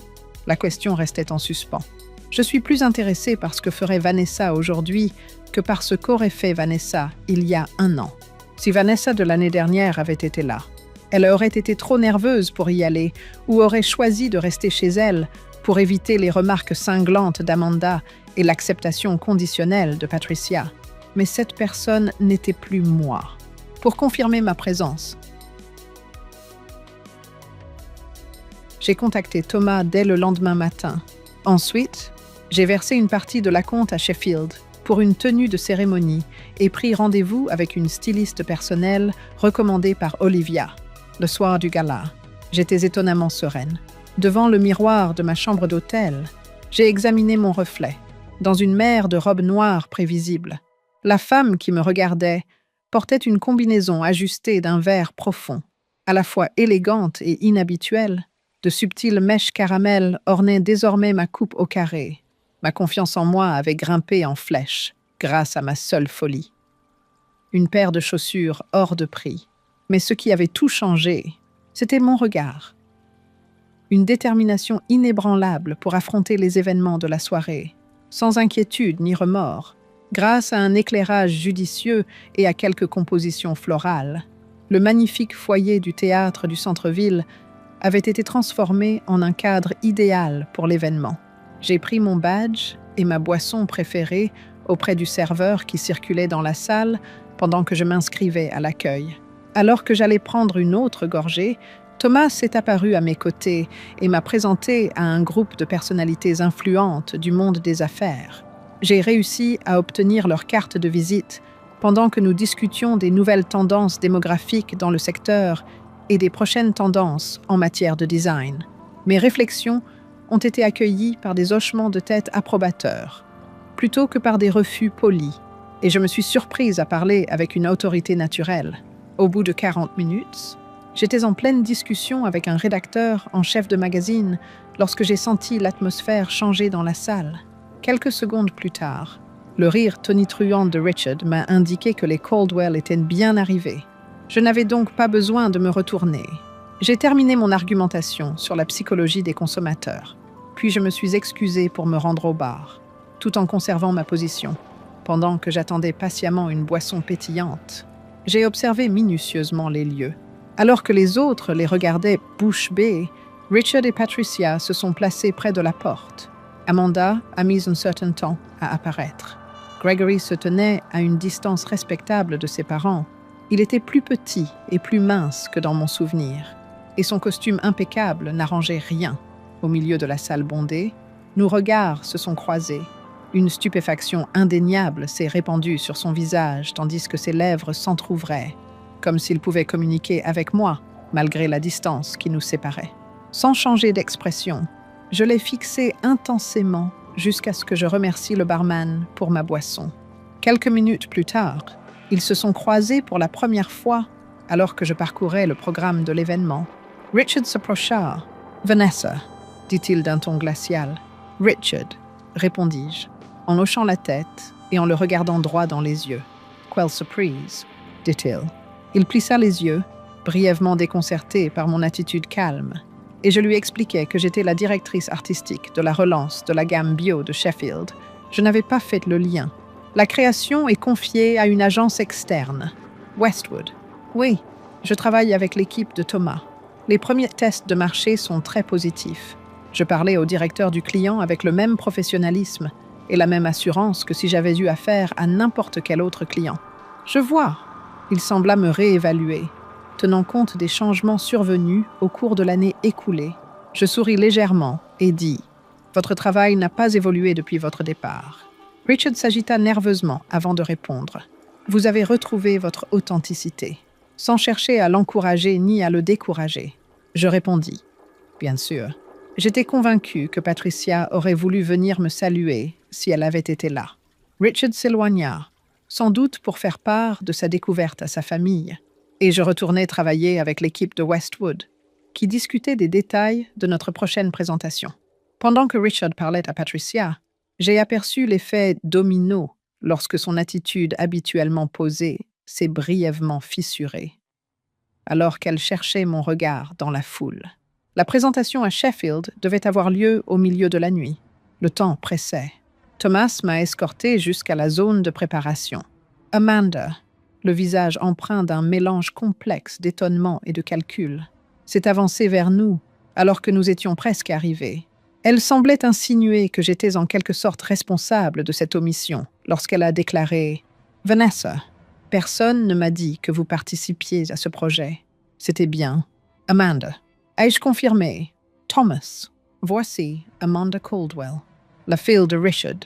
la question restait en suspens. Je suis plus intéressée par ce que ferait Vanessa aujourd'hui que par ce qu'aurait fait Vanessa il y a 1 an. Si Vanessa de l'année dernière avait été là, elle aurait été trop nerveuse pour y aller ou aurait choisi de rester chez elle pour éviter les remarques cinglantes d'Amanda et l'acceptation conditionnelle de Patricia. Mais cette personne n'était plus moi. Pour confirmer ma présence, j'ai contacté Thomas dès le lendemain matin. Ensuite, j'ai versé une partie de l'acompte à Sheffield pour une tenue de cérémonie et pris rendez-vous avec une styliste personnelle recommandée par Olivia. Le soir du gala, j'étais étonnamment sereine. Devant le miroir de ma chambre d'hôtel, j'ai examiné mon reflet, dans une mer de robes noires prévisibles. La femme qui me regardait portait une combinaison ajustée d'un vert profond, à la fois élégante et inhabituelle. De subtiles mèches caramel ornaient désormais ma coupe au carré. Ma confiance en moi avait grimpé en flèche, grâce à ma seule folie. Une paire de chaussures hors de prix. Mais ce qui avait tout changé, c'était mon regard. Une détermination inébranlable pour affronter les événements de la soirée, sans inquiétude ni remords, grâce à un éclairage judicieux et à quelques compositions florales. Le magnifique foyer du théâtre du centre-ville avait été transformé en un cadre idéal pour l'événement. J'ai pris mon badge et ma boisson préférée auprès du serveur qui circulait dans la salle pendant que je m'inscrivais à l'accueil. Alors que j'allais prendre une autre gorgée, Thomas est apparu à mes côtés et m'a présenté à un groupe de personnalités influentes du monde des affaires. J'ai réussi à obtenir leur carte de visite pendant que nous discutions des nouvelles tendances démographiques dans le secteur et des prochaines tendances en matière de design. Mes réflexions ont été accueillies par des hochements de tête approbateurs, plutôt que par des refus polis, et je me suis surprise à parler avec une autorité naturelle. Au bout de 40 minutes, j'étais en pleine discussion avec un rédacteur en chef de magazine lorsque j'ai senti l'atmosphère changer dans la salle. Quelques secondes plus tard, le rire tonitruant de Richard m'a indiqué que les Caldwell étaient bien arrivés. Je n'avais donc pas besoin de me retourner. J'ai terminé mon argumentation sur la psychologie des consommateurs, puis je me suis excusée pour me rendre au bar, tout en conservant ma position. Pendant que j'attendais patiemment une boisson pétillante, j'ai observé minutieusement les lieux. Alors que les autres les regardaient bouche bée, Richard et Patricia se sont placés près de la porte. Amanda a mis un certain temps à apparaître. Gregory se tenait à une distance respectable de ses parents. Il était plus petit et plus mince que dans mon souvenir, et son costume impeccable n'arrangeait rien. Au milieu de la salle bondée, nos regards se sont croisés. Une stupéfaction indéniable s'est répandue sur son visage tandis que ses lèvres s'entr'ouvraient, comme s'il pouvait communiquer avec moi, malgré la distance qui nous séparait. Sans changer d'expression, je l'ai fixé intensément jusqu'à ce que je remercie le barman pour ma boisson. Quelques minutes plus tard, ils se sont croisés pour la première fois alors que je parcourais le programme de l'événement. Richard s'approcha. « Vanessa », dit-il d'un ton glacial. « Richard », répondis-je, en hochant la tête et en le regardant droit dans les yeux. « Quelle surprise », dit-il. Il plissa les yeux, brièvement déconcerté par mon attitude calme, et je lui expliquai que j'étais la directrice artistique de la relance de la gamme bio de Sheffield. Je n'avais pas fait le lien. La création est confiée à une agence externe, Westwood. Oui, je travaille avec l'équipe de Thomas. Les premiers tests de marché sont très positifs. Je parlais au directeur du client avec le même professionnalisme et la même assurance que si j'avais eu affaire à n'importe quel autre client. Je vois. Il sembla me réévaluer, tenant compte des changements survenus au cours de l'année écoulée. Je souris légèrement et dis « Votre travail n'a pas évolué depuis votre départ. » Richard s'agita nerveusement avant de répondre. « Vous avez retrouvé votre authenticité. » Sans chercher à l'encourager ni à le décourager, je répondis « Bien sûr. » J'étais convaincue que Patricia aurait voulu venir me saluer si elle avait été là. Richard s'éloigna, sans doute pour faire part de sa découverte à sa famille, et je retournai travailler avec l'équipe de Westwood. qui discutait des détails de notre prochaine présentation. Pendant que Richard parlait à Patricia, j'ai aperçu l'effet domino lorsque son attitude habituellement posée s'est brièvement fissurée, alors qu'elle cherchait mon regard dans la foule. La présentation à Sheffield devait avoir lieu au milieu de la nuit. Le temps pressait. Thomas m'a escorté jusqu'à la zone de préparation. Amanda, le visage empreint d'un mélange complexe d'étonnement et de calcul, s'est avancée vers nous alors que nous étions presque arrivés. Elle semblait insinuer que j'étais en quelque sorte responsable de cette omission lorsqu'elle a déclaré « Vanessa, personne ne m'a dit que vous participiez à ce projet. C'était bien. Amanda. » Ai-je confirmé? Thomas. Voici Amanda Caldwell, la fille de Richard.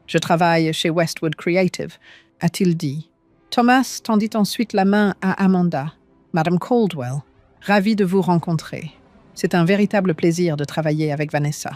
Je travaille chez Westwood Creative, a-t-il dit. Thomas tendit ensuite la main à Amanda. Madame Caldwell, ravie de vous rencontrer. C'est un véritable plaisir de travailler avec Vanessa.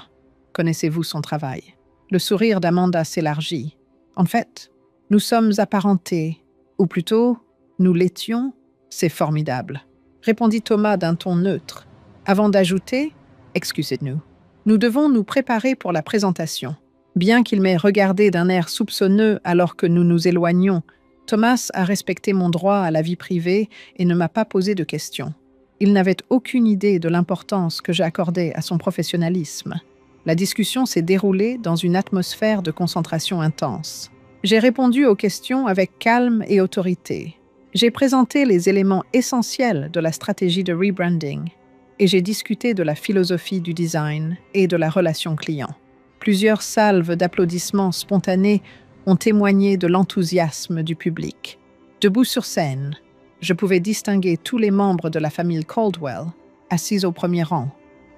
Connaissez-vous son travail? Le sourire d'Amanda s'élargit. En fait, nous sommes apparentés, ou plutôt, nous l'étions. C'est formidable, répondit Thomas d'un ton neutre, avant d'ajouter « Excusez-nous, nous devons nous préparer pour la présentation. » Bien qu'il m'ait regardé d'un air soupçonneux alors que nous nous éloignions, Thomas a respecté mon droit à la vie privée et ne m'a pas posé de questions. Il n'avait aucune idée de l'importance que j'accordais à son professionnalisme. La discussion s'est déroulée dans une atmosphère de concentration intense. J'ai répondu aux questions avec calme et autorité. J'ai présenté les éléments essentiels de la stratégie de rebranding et j'ai discuté de la philosophie du design et de la relation client. Plusieurs salves d'applaudissements spontanés ont témoigné de l'enthousiasme du public. Debout sur scène, je pouvais distinguer tous les membres de la famille Caldwell, assis au premier rang.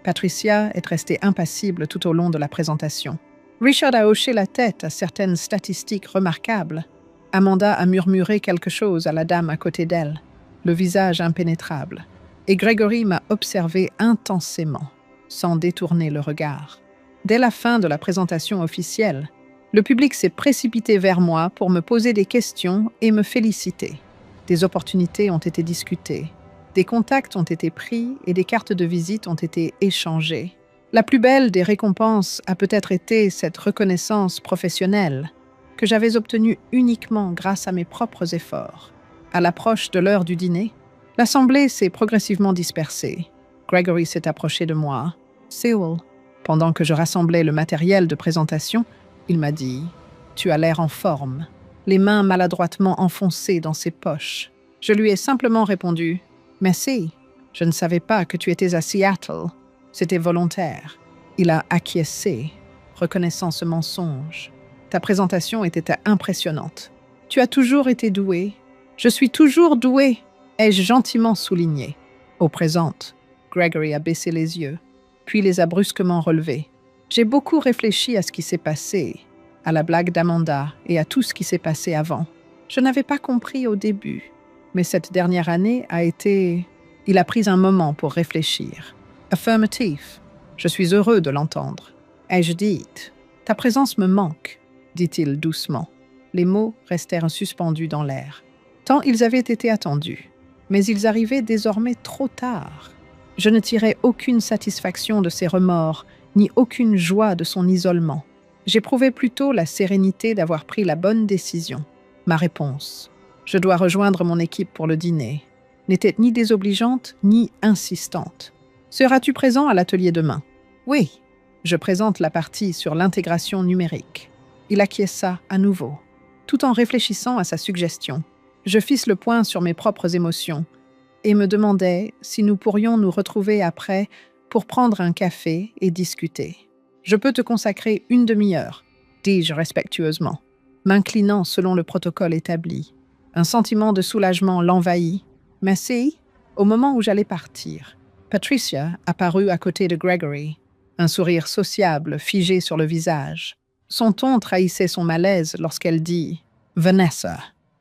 Patricia est restée impassible tout au long de la présentation. Richard a hoché la tête à certaines statistiques remarquables. Amanda a murmuré quelque chose à la dame à côté d'elle, le visage impénétrable. Et Gregory m'a observé intensément, sans détourner le regard. Dès la fin de la présentation officielle, le public s'est précipité vers moi pour me poser des questions et me féliciter. Des opportunités ont été discutées, des contacts ont été pris et des cartes de visite ont été échangées. La plus belle des récompenses a peut-être été cette reconnaissance professionnelle que j'avais obtenue uniquement grâce à mes propres efforts. À l'approche de l'heure du dîner, l'assemblée s'est progressivement dispersée. Gregory s'est approché de moi. « Sewell ». Pendant que je rassemblais le matériel de présentation, il m'a dit « Tu as l'air en forme », les mains maladroitement enfoncées dans ses poches. Je lui ai simplement répondu « Merci, je ne savais pas que tu étais à Seattle. C'était volontaire. » Il a acquiescé, reconnaissant ce mensonge. « Ta présentation était impressionnante. Tu as toujours été doué. Je suis toujours doué, ai-je gentiment souligné. Au présent, Gregory a baissé les yeux, puis les a brusquement relevés. J'ai beaucoup réfléchi à ce qui s'est passé, à la blague d'Amanda et à tout ce qui s'est passé avant. Je n'avais pas compris au début, mais cette dernière année a été... Il a pris un moment pour réfléchir. Affirmatif. Je suis heureux de l'entendre. Ai-je dit? Ta présence me manque, dit-il doucement. Les mots restèrent suspendus dans l'air. Tant ils avaient été attendus, mais ils arrivaient désormais trop tard. Je ne tirais aucune satisfaction de ses remords, ni aucune joie de son isolement. J'éprouvais plutôt la sérénité d'avoir pris la bonne décision. Ma réponse, je dois rejoindre mon équipe pour le dîner, n'était ni désobligeante ni insistante. Seras-tu présent à l'atelier demain? Oui, je présente la partie sur l'intégration numérique. Il acquiesça à nouveau, tout en réfléchissant à sa suggestion. Je fisse le point sur mes propres émotions et me demandais si nous pourrions nous retrouver après pour prendre un café et discuter. Je peux te consacrer 1 demi-heure, dis-je respectueusement, m'inclinant selon le protocole établi. Un sentiment de soulagement l'envahit. Merci. Au moment où j'allais partir, Patricia apparut à côté de Gregory, un sourire sociable figé sur le visage. Son ton trahissait son malaise lorsqu'elle dit « Vanessa,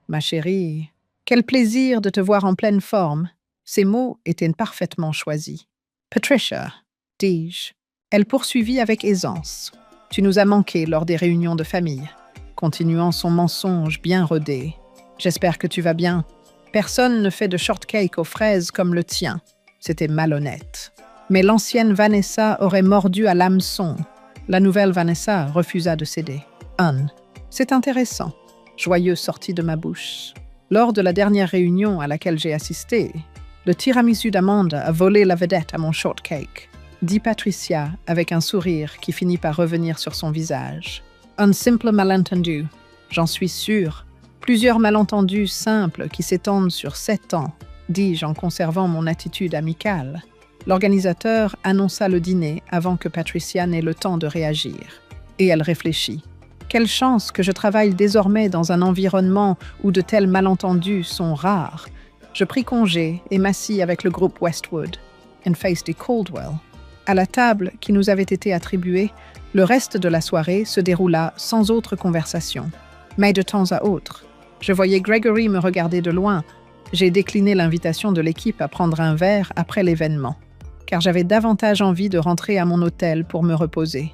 ma chérie, quel plaisir de te voir en pleine forme. » Ces mots étaient parfaitement choisis. « Patricia, dis-je. » Elle poursuivit avec aisance. « Tu nous as manqué lors des réunions de famille. » Continuant son mensonge bien rodé. « J'espère que tu vas bien. Personne ne fait de shortcake aux fraises comme le tien. » C'était malhonnête. Mais l'ancienne Vanessa aurait mordu à l'hameçon. La nouvelle Vanessa refusa de céder. C'est intéressant. Joyeux sortit de ma bouche. Lors de la dernière réunion à laquelle j'ai assisté, le tiramisu d'Amanda a volé la vedette à mon shortcake, dit Patricia avec un sourire qui finit par revenir sur son visage. Un simple malentendu, j'en suis sûre. Plusieurs malentendus simples qui s'étendent sur 7 ans, dis-je en conservant mon attitude amicale. L'organisateur annonça le dîner avant que Patricia n'ait le temps de réagir. Et elle réfléchit. Quelle chance que je travaille désormais dans un environnement où de tels malentendus sont rares. Je pris congé et m'assis avec le groupe Westwood, en face des Caldwell. À la table qui nous avait été attribuée, le reste de la soirée se déroula sans autre conversation. Mais de temps à autre, je voyais Gregory me regarder de loin. J'ai décliné l'invitation de l'équipe à prendre un verre après l'événement, car j'avais davantage envie de rentrer à mon hôtel pour me reposer,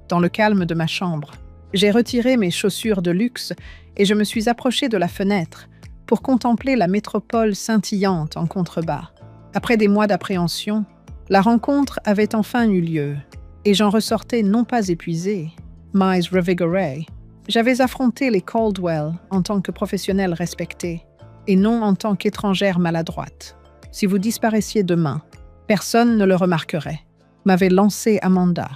dans le calme de ma chambre. J'ai retiré mes chaussures de luxe et je me suis approchée de la fenêtre pour contempler la métropole scintillante en contrebas. Après des mois d'appréhension, la rencontre avait enfin eu lieu et j'en ressortais non pas épuisée, mais revigorée. J'avais affronté les Caldwell en tant que professionnelle respectée et non en tant qu'étrangère maladroite. Si vous disparaissiez demain, personne ne le remarquerait, m'avait lancé Amanda.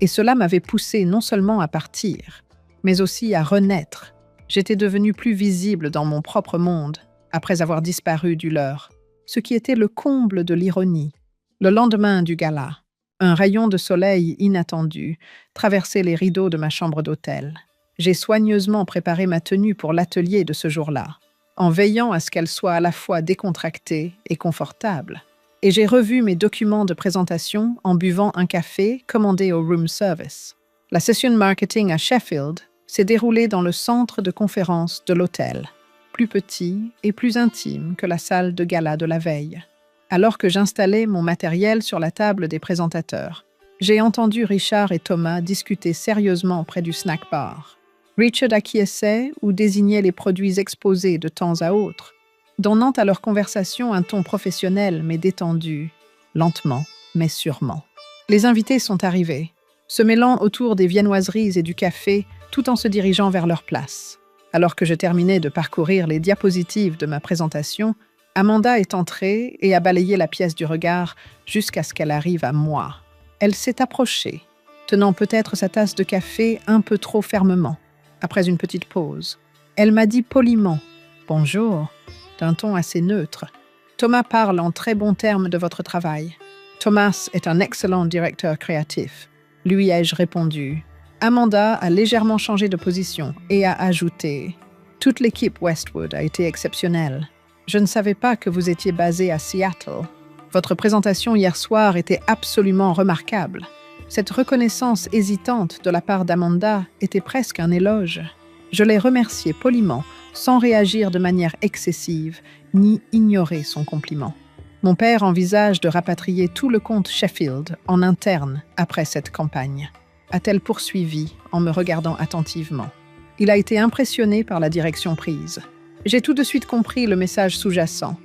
Et cela m'avait poussé non seulement à partir, mais aussi à renaître. J'étais devenue plus visible dans mon propre monde, après avoir disparu du leur, ce qui était le comble de l'ironie. Le lendemain du gala, un rayon de soleil inattendu traversait les rideaux de ma chambre d'hôtel. J'ai soigneusement préparé ma tenue pour l'atelier de ce jour-là, en veillant à ce qu'elle soit à la fois décontractée et confortable. Et j'ai revu mes documents de présentation en buvant un café commandé au room service. La session marketing à Sheffield s'est déroulée dans le centre de conférence de l'hôtel, plus petit et plus intime que la salle de gala de la veille. Alors que j'installais mon matériel sur la table des présentateurs, j'ai entendu Richard et Thomas discuter sérieusement près du snack bar. Richard acquiesçait ou désignait les produits exposés de temps à autre, donnant à leur conversation un ton professionnel mais détendu, lentement mais sûrement. Les invités sont arrivés, se mêlant autour des viennoiseries et du café tout en se dirigeant vers leur place. Alors que je terminais de parcourir les diapositives de ma présentation, Amanda est entrée et a balayé la pièce du regard jusqu'à ce qu'elle arrive à moi. Elle s'est approchée, tenant peut-être sa tasse de café un peu trop fermement. Après une petite pause, elle m'a dit poliment « Bonjour », d'un ton assez neutre. « Thomas parle en très bons termes de votre travail. Thomas est un excellent directeur créatif. » Lui ai-je répondu. Amanda a légèrement changé de position et a ajouté « Toute l'équipe Westwood a été exceptionnelle. Je ne savais pas que vous étiez basé à Seattle. Votre présentation hier soir était absolument remarquable. » Cette reconnaissance hésitante de la part d'Amanda était presque un éloge. Je l'ai remerciée poliment, sans réagir de manière excessive, ni ignorer son compliment. Mon père envisage de rapatrier tout le compte Sheffield en interne après cette campagne, a-t-elle poursuivi en me regardant attentivement. Il a été impressionné par la direction prise. J'ai tout de suite compris le message sous-jacent.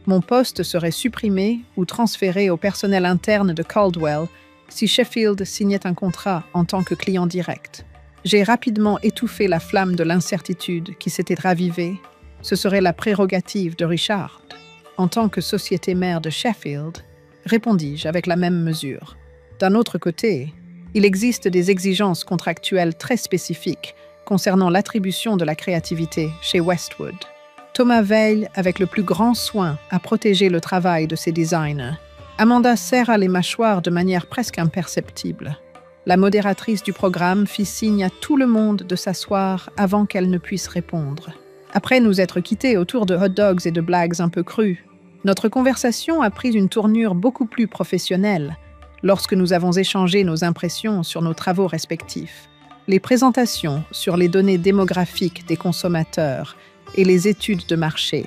Mon poste serait supprimé ou transféré au personnel interne de Caldwell si Sheffield signait un contrat en tant que client direct. J'ai rapidement étouffé la flamme de l'incertitude qui s'était ravivée. Ce serait la prérogative de Richard. En tant que société mère de Sheffield, répondis-je avec la même mesure. D'un autre côté, il existe des exigences contractuelles très spécifiques concernant l'attribution de la créativité chez Westwood. Thomas veille avec le plus grand soin à protéger le travail de ses designers. Amanda serra les mâchoires de manière presque imperceptible. La modératrice du programme fit signe à tout le monde de s'asseoir avant qu'elle ne puisse répondre. Après nous être quittés autour de hot dogs et de blagues un peu crues, notre conversation a pris une tournure beaucoup plus professionnelle lorsque nous avons échangé nos impressions sur nos travaux respectifs. Les présentations sur les données démographiques des consommateurs et les études de marché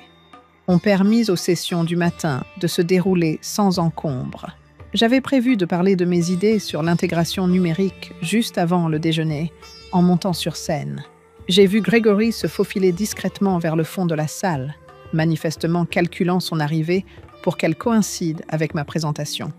ont permis aux sessions du matin de se dérouler sans encombre. J'avais prévu de parler de mes idées sur l'intégration numérique juste avant le déjeuner, en montant sur scène. J'ai vu Gregory se faufiler discrètement vers le fond de la salle, manifestement calculant son arrivée pour qu'elle coïncide avec ma présentation.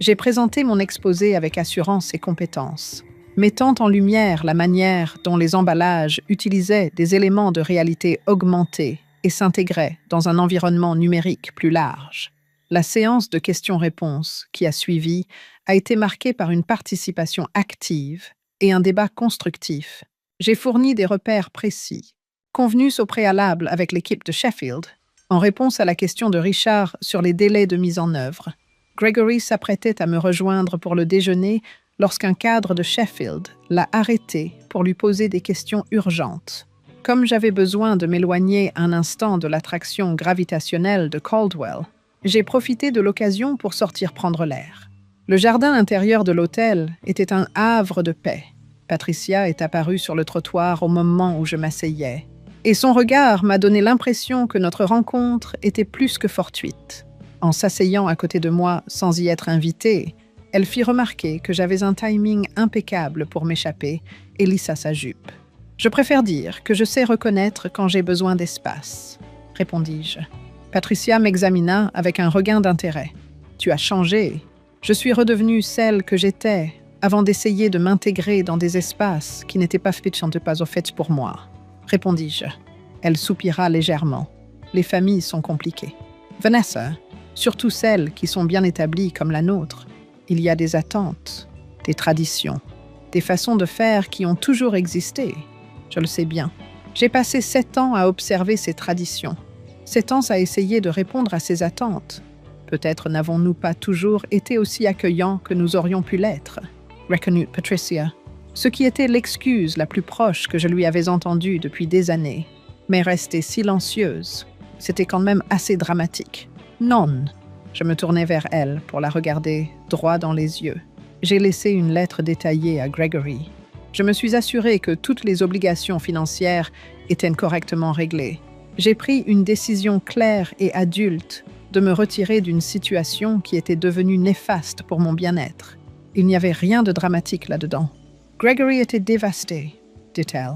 J'ai présenté mon exposé avec assurance et compétence, mettant en lumière la manière dont les emballages utilisaient des éléments de réalité augmentée et s'intégraient dans un environnement numérique plus large. La séance de questions-réponses qui a suivi a été marquée par une participation active et un débat constructif. J'ai fourni des repères précis, convenus au préalable avec l'équipe de Sheffield, en réponse à la question de Richard sur les délais de mise en œuvre. Gregory s'apprêtait à me rejoindre pour le déjeuner lorsqu'un cadre de Sheffield l'a arrêté pour lui poser des questions urgentes. Comme j'avais besoin de m'éloigner un instant de l'attraction gravitationnelle de Caldwell, j'ai profité de l'occasion pour sortir prendre l'air. Le jardin intérieur de l'hôtel était un havre de paix. Patricia est apparue sur le trottoir au moment où je m'asseyais, et son regard m'a donné l'impression que notre rencontre était plus que fortuite. En s'asseyant à côté de moi sans y être invitée, elle fit remarquer que j'avais un timing impeccable pour m'échapper et lissa sa jupe. « Je préfère dire que je sais reconnaître quand j'ai besoin d'espace », répondis-je. Patricia m'examina avec un regain d'intérêt. « Tu as changé. Je suis redevenue celle que j'étais avant d'essayer de m'intégrer dans des espaces qui n'étaient pas faits pour moi, » répondis-je. Elle soupira légèrement. « Les familles sont compliquées. Vanessa, surtout celles qui sont bien établies comme la nôtre, il y a des attentes, des traditions, des façons de faire qui ont toujours existé. Je le sais bien. J'ai passé 7 ans à observer ces traditions, 7 ans à essayer de répondre à ces attentes. Peut-être n'avons-nous pas toujours été aussi accueillants que nous aurions pu l'être, reconnut Patricia, ce qui était l'excuse la plus proche que je lui avais entendue depuis des années, mais rester silencieuse. C'était quand même assez dramatique. Non. Je me tournai vers elle pour la regarder droit dans les yeux. J'ai laissé une lettre détaillée à Gregory. Je me suis assurée que toutes les obligations financières étaient correctement réglées. J'ai pris une décision claire et adulte de me retirer d'une situation qui était devenue néfaste pour mon bien-être. Il n'y avait rien de dramatique là-dedans. Gregory était dévasté, dit-elle.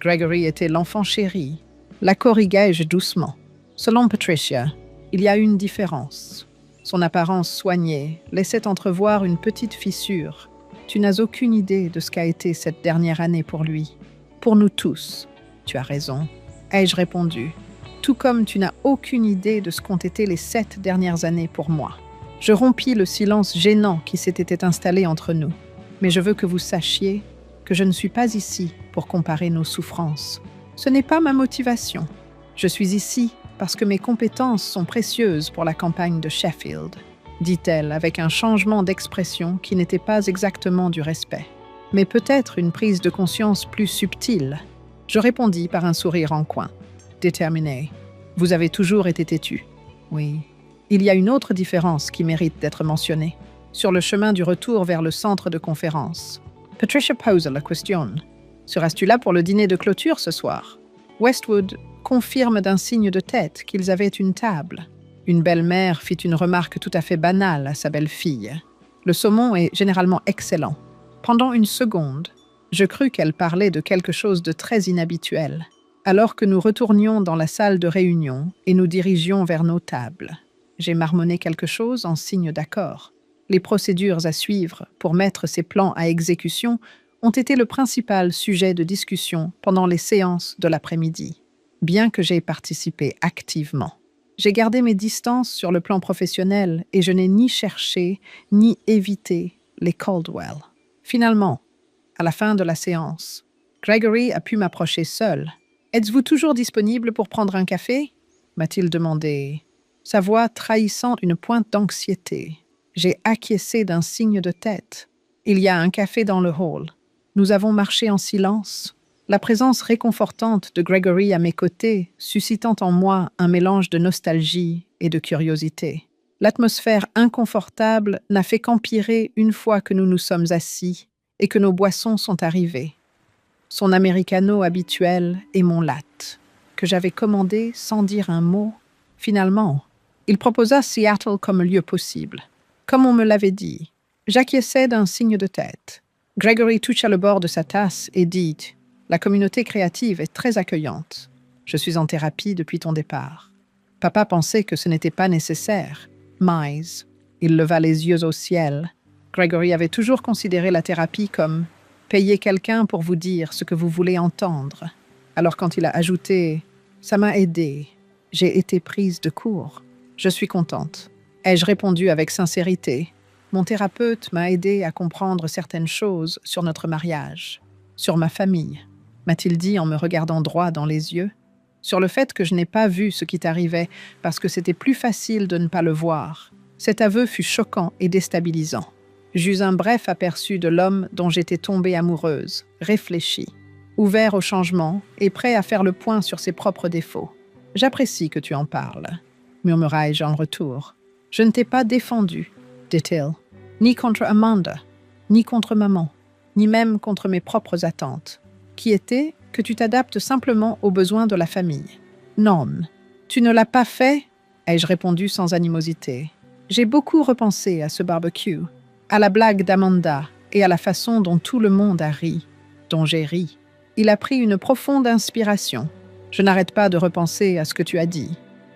Gregory était l'enfant chéri. La corrigai-je doucement. Selon Patricia, il y a une différence. Son apparence soignée laissait entrevoir une petite fissure. Tu n'as aucune idée de ce qu'a été cette dernière année pour lui. Pour nous tous. Tu as raison, ai-je répondu. Tout comme tu n'as aucune idée de ce qu'ont été les 7 dernières années pour moi. Je rompis le silence gênant qui s'était installé entre nous. Mais je veux que vous sachiez que je ne suis pas ici pour comparer nos souffrances. Ce n'est pas ma motivation. Je suis ici parce que mes compétences sont précieuses pour la campagne de Sheffield, dit-elle avec un changement d'expression qui n'était pas exactement du respect, mais peut-être une prise de conscience plus subtile. Je répondis par un sourire en coin, déterminé. Vous avez toujours été têtu. Oui. Il y a une autre différence qui mérite d'être mentionnée. Sur le chemin du retour vers le centre de conférence, Patricia posa la question. Seras-tu là pour le dîner de clôture ce soir? Westwood confirme d'un signe de tête qu'ils avaient une table. Une belle-mère fit une remarque tout à fait banale à sa belle-fille. Le saumon est généralement excellent. Pendant une seconde, je crus qu'elle parlait de quelque chose de très inhabituel, alors que nous retournions dans la salle de réunion et nous dirigions vers nos tables. J'ai marmonné quelque chose en signe d'accord. Les procédures à suivre pour mettre ces plans à exécution ont été le principal sujet de discussion pendant les séances de l'après-midi. Bien que j'aie participé activement, j'ai gardé mes distances sur le plan professionnel et je n'ai ni cherché ni évité les Caldwell. Finalement, à la fin de la séance, Gregory a pu m'approcher seul. « Êtes-vous toujours disponible pour prendre un café ?» m'a-t-il demandé, sa voix trahissant une pointe d'anxiété. J'ai acquiescé d'un signe de tête. Il y a un café dans le hall. Nous avons marché en silence. La présence réconfortante de Gregory à mes côtés, suscitant en moi un mélange de nostalgie et de curiosité. L'atmosphère inconfortable n'a fait qu'empirer une fois que nous nous sommes assis et que nos boissons sont arrivées. Son americano habituel et mon latte, que j'avais commandé sans dire un mot. Finalement, il proposa Seattle comme lieu possible. Comme on me l'avait dit, j'acquiesçais d'un signe de tête. Gregory toucha le bord de sa tasse et dit « La communauté créative est très accueillante. Je suis en thérapie depuis ton départ. Papa pensait que ce n'était pas nécessaire, mais Il leva les yeux au ciel. Gregory avait toujours considéré la thérapie comme « payer quelqu'un pour vous dire ce que vous voulez entendre ». Alors quand il a ajouté « ça m'a aidé, j'ai été prise de court, je suis contente ». Ai-je répondu avec sincérité. Mon thérapeute m'a aidé à comprendre certaines choses sur notre mariage, sur ma famille, m'a-t-il dit en me regardant droit dans les yeux, sur le fait que je n'ai pas vu ce qui t'arrivait parce que c'était plus facile de ne pas le voir. Cet aveu fut choquant et déstabilisant. J'eus un bref aperçu de l'homme dont j'étais tombée amoureuse, réfléchi, ouvert au changement et prêt à faire le point sur ses propres défauts. « J'apprécie que tu en parles », murmurai-je en retour. « Je ne t'ai pas défendu, dit-il, ni contre Amanda, ni contre maman, ni même contre mes propres attentes, qui étaient que tu t'adaptes simplement aux besoins de la famille. Non, tu ne l'as pas fait, ai-je répondu sans animosité. J'ai beaucoup repensé à ce barbecue, à la blague d'Amanda et à la façon dont tout le monde a ri, dont j'ai ri. Il a pris une profonde inspiration. Je n'arrête pas de repenser à ce que tu as dit.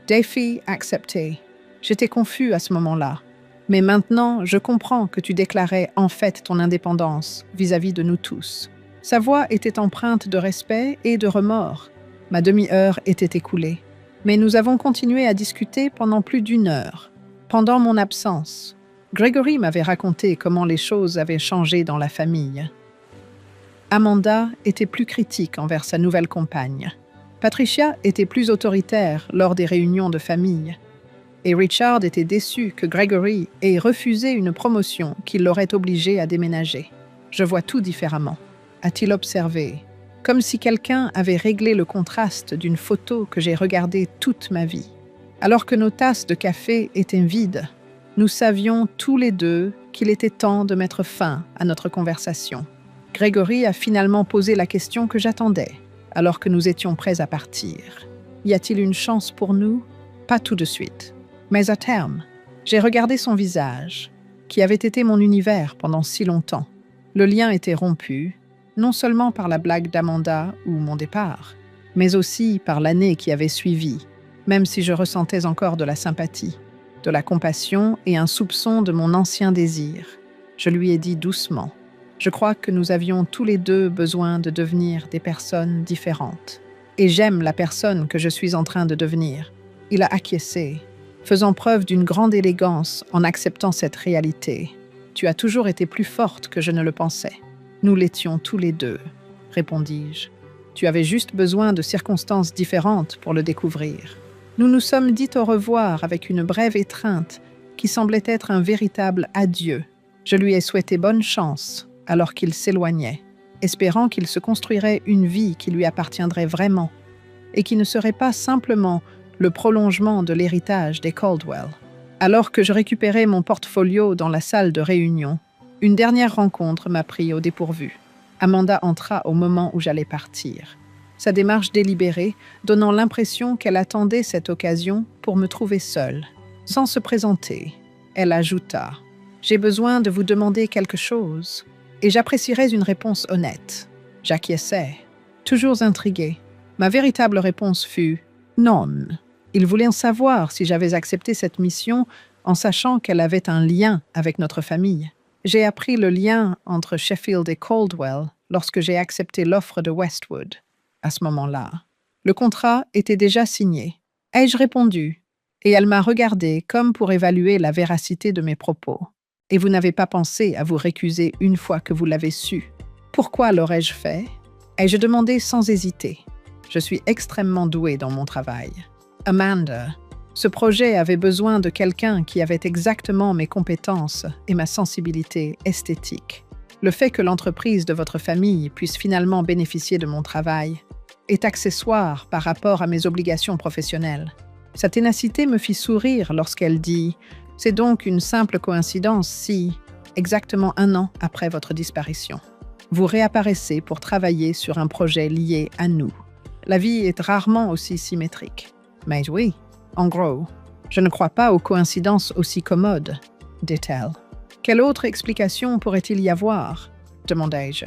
Défi accepté. J'étais confus à ce moment-là. Mais maintenant, je comprends que tu déclarais en fait ton indépendance vis-à-vis de nous tous. Sa voix était empreinte de respect et de remords. Ma demi-heure était écoulée. Mais nous avons continué à discuter pendant plus d'1 heure. Pendant mon absence, Gregory m'avait raconté comment les choses avaient changé dans la famille. Amanda était plus critique envers sa nouvelle compagne. Patricia était plus autoritaire lors des réunions de famille. Et Richard était déçu que Gregory ait refusé une promotion qui l'aurait obligé à déménager. Je vois tout différemment, a-t-il observé, comme si quelqu'un avait réglé le contraste d'une photo que j'ai regardée toute ma vie. Alors que nos tasses de café étaient vides, nous savions tous les deux qu'il était temps de mettre fin à notre conversation. Gregory a finalement posé la question que j'attendais, alors que nous étions prêts à partir. Y a-t-il une chance pour nous? Pas tout de suite. Mais à terme, j'ai regardé son visage, qui avait été mon univers pendant si longtemps. Le lien était rompu, non seulement par la blague d'Amanda ou mon départ, mais aussi par l'année qui avait suivi, même si je ressentais encore de la sympathie, de la compassion et un soupçon de mon ancien désir. Je lui ai dit doucement, « Je crois que nous avions tous les deux besoin de devenir des personnes différentes. Et j'aime la personne que je suis en train de devenir. » Il a acquiescé, faisant preuve d'une grande élégance en acceptant cette réalité. « Tu as toujours été plus forte que je ne le pensais. Nous l'étions tous les deux, » répondis-je. « Tu avais juste besoin de circonstances différentes pour le découvrir. » Nous nous sommes dit au revoir avec une brève étreinte qui semblait être un véritable adieu. Je lui ai souhaité bonne chance alors qu'il s'éloignait, espérant qu'il se construirait une vie qui lui appartiendrait vraiment et qui ne serait pas simplement le prolongement de l'héritage des Caldwell. Alors que je récupérais mon portfolio dans la salle de réunion, une dernière rencontre m'a pris au dépourvu. Amanda entra au moment où j'allais partir. Sa démarche délibérée, donnant l'impression qu'elle attendait cette occasion pour me trouver seule. Sans se présenter, elle ajouta « J'ai besoin de vous demander quelque chose, et j'apprécierais une réponse honnête. » J'acquiesçai, toujours intriguée. Ma véritable réponse fut « Non ». Il voulait en savoir si j'avais accepté cette mission en sachant qu'elle avait un lien avec notre famille. J'ai appris le lien entre Sheffield et Caldwell lorsque j'ai accepté l'offre de Westwood. À ce moment-là, le contrat était déjà signé. Ai-je répondu? Et elle m'a regardé comme pour évaluer la véracité de mes propos. Et vous n'avez pas pensé à vous récuser une fois que vous l'avez su. Pourquoi l'aurais-je fait? Ai-je demandé sans hésiter. Je suis extrêmement douée dans mon travail. Amanda, ce projet avait besoin de quelqu'un qui avait exactement mes compétences et ma sensibilité esthétique. Le fait que l'entreprise de votre famille puisse finalement bénéficier de mon travail est accessoire par rapport à mes obligations professionnelles. Sa ténacité me fit sourire lorsqu'elle dit « C'est donc une simple coïncidence si, exactement 1 an après votre disparition, vous réapparaissez pour travailler sur un projet lié à nous. La vie est rarement aussi symétrique. » Mais oui, en gros, je ne crois pas aux coïncidences aussi commodes, dit-elle. Quelle autre explication pourrait-il y avoir, demandai-je,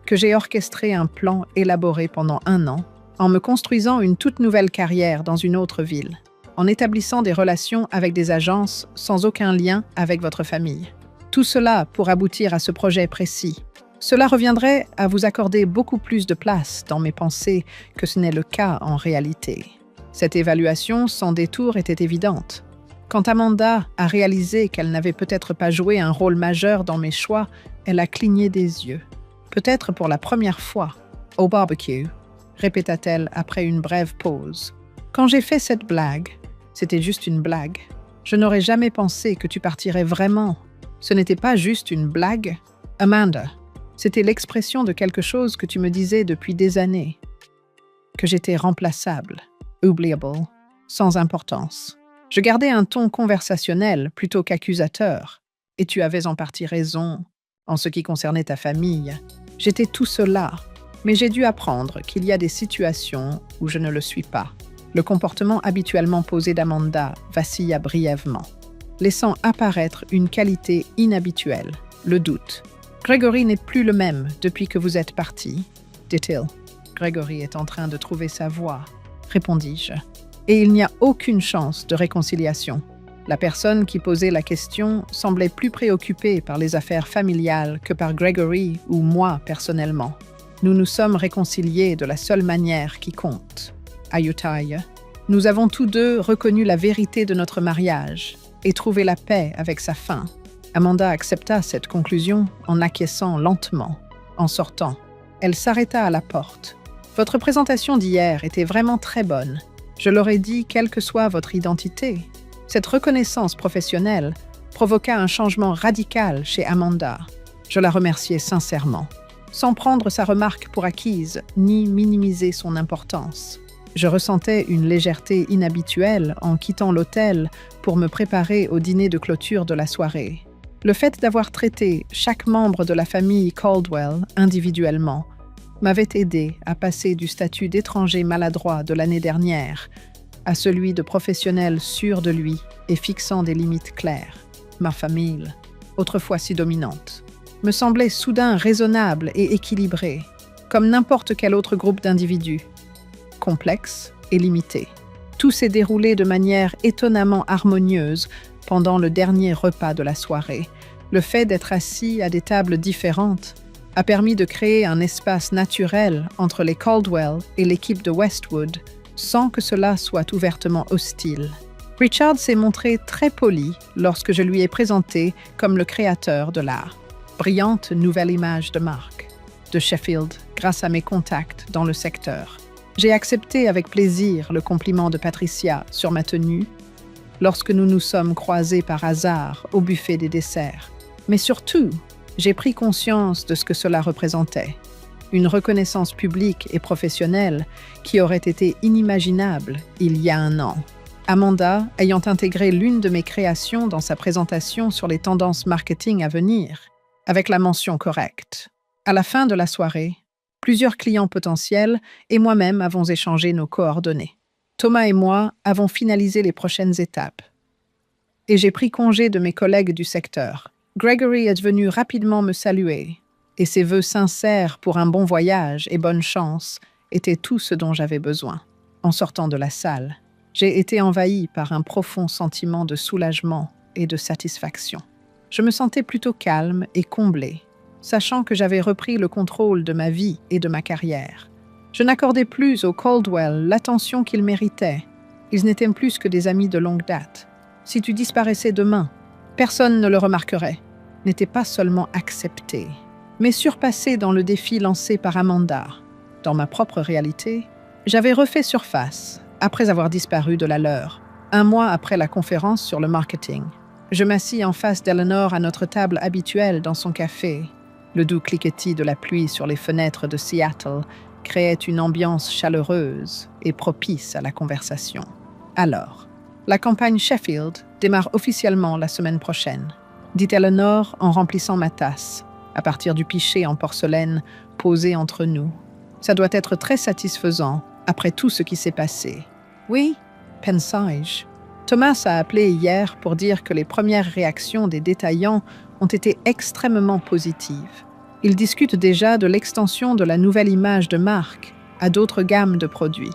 que j'ai orchestré un plan élaboré pendant 1 an en me construisant une toute nouvelle carrière dans une autre ville. en établissant des relations avec des agences sans aucun lien avec votre famille. Tout cela pour aboutir à ce projet précis. Cela reviendrait à vous accorder beaucoup plus de place dans mes pensées que ce n'est le cas en réalité. Cette évaluation sans détour était évidente. Quand Amanda a réalisé qu'elle n'avait peut-être pas joué un rôle majeur dans mes choix, elle a cligné des yeux. Peut-être pour la première fois. Au barbecue, répéta-t-elle après une brève pause. Quand j'ai fait cette blague, c'était juste une blague. Je n'aurais jamais pensé que tu partirais vraiment. Ce n'était pas juste une blague. Amanda, c'était l'expression de quelque chose que tu me disais depuis des années. Que j'étais remplaçable, oubliable, sans importance. Je gardais un ton conversationnel plutôt qu'accusateur. Et tu avais en partie raison. En ce qui concernait ta famille, j'étais tout cela. Mais j'ai dû apprendre qu'il y a des situations où je ne le suis pas. Le comportement habituellement posé d'Amanda vacilla brièvement, laissant apparaître une qualité inhabituelle, le doute. Gregory n'est plus le même depuis que vous êtes parti, dit-il. Gregory est en train de trouver sa voie, répondis-je. Et il n'y a aucune chance de réconciliation. La personne qui posait la question semblait plus préoccupée par les affaires familiales que par Gregory ou moi personnellement. Nous nous sommes réconciliés de la seule manière qui compte. Ajoutai-je. Nous avons tous deux reconnu la vérité de notre mariage et trouvé la paix avec sa fin. Amanda accepta cette conclusion en acquiesçant lentement, en sortant. Elle s'arrêta à la porte. Votre présentation d'hier était vraiment très bonne. Je l'aurais dit quelle que soit votre identité. Cette reconnaissance professionnelle provoqua un changement radical chez Amanda. Je la remerciai sincèrement, sans prendre sa remarque pour acquise ni minimiser son importance. Je ressentais une légèreté inhabituelle en quittant l'hôtel pour me préparer au dîner de clôture de la soirée. Le fait d'avoir traité chaque membre de la famille Caldwell individuellement m'avait aidé à passer du statut d'étranger maladroit de l'année dernière à celui de professionnel sûr de lui et fixant des limites claires. Ma famille, autrefois si dominante, me semblait soudain raisonnable et équilibrée, comme n'importe quel autre groupe d'individus, complexe et limité. Tout s'est déroulé de manière étonnamment harmonieuse pendant le dernier repas de la soirée. Le fait d'être assis à des tables différentes a permis de créer un espace naturel entre les Caldwell et l'équipe de Westwood, sans que cela soit ouvertement hostile. Richard s'est montré très poli lorsque je lui ai présenté comme le créateur de la brillante nouvelle image de marque de Sheffield grâce à mes contacts dans le secteur. J'ai accepté avec plaisir le compliment de Patricia sur ma tenue lorsque nous nous sommes croisés par hasard au buffet des desserts. Mais surtout, j'ai pris conscience de ce que cela représentait. Une reconnaissance publique et professionnelle qui aurait été inimaginable il y a un an. Amanda ayant intégré l'une de mes créations dans sa présentation sur les tendances marketing à venir, avec la mention correcte. À la fin de la soirée, plusieurs clients potentiels et moi-même avons échangé nos coordonnées. Thomas et moi avons finalisé les prochaines étapes. Et j'ai pris congé de mes collègues du secteur. Gregory est venu rapidement me saluer, et ses vœux sincères pour un bon voyage et bonne chance étaient tout ce dont j'avais besoin. En sortant de la salle, j'ai été envahi par un profond sentiment de soulagement et de satisfaction. Je me sentais plutôt calme et comblé, sachant que j'avais repris le contrôle de ma vie et de ma carrière. Je n'accordais plus aux Caldwell l'attention qu'ils méritaient. Ils n'étaient plus que des amis de longue date. Si tu disparaissais demain, personne ne le remarquerait. N'était pas seulement accepté, mais surpassé dans le défi lancé par Amanda. Dans ma propre réalité, j'avais refait surface, après avoir disparu de la leur, un mois après la conférence sur le marketing. Je m'assis en face d'Eleanor à notre table habituelle dans son café. Le doux cliquetis de la pluie sur les fenêtres de Seattle créait une ambiance chaleureuse et propice à la conversation. Alors, la campagne Sheffield démarre officiellement la semaine prochaine, dit Eleanor en remplissant ma tasse, à partir du pichet en porcelaine posé entre nous. Ça doit être très satisfaisant après tout ce qui s'est passé. Oui, pensai-je. Thomas a appelé hier pour dire que les premières réactions des détaillants ont été extrêmement positives. Ils discutent déjà de l'extension de la nouvelle image de marque à d'autres gammes de produits.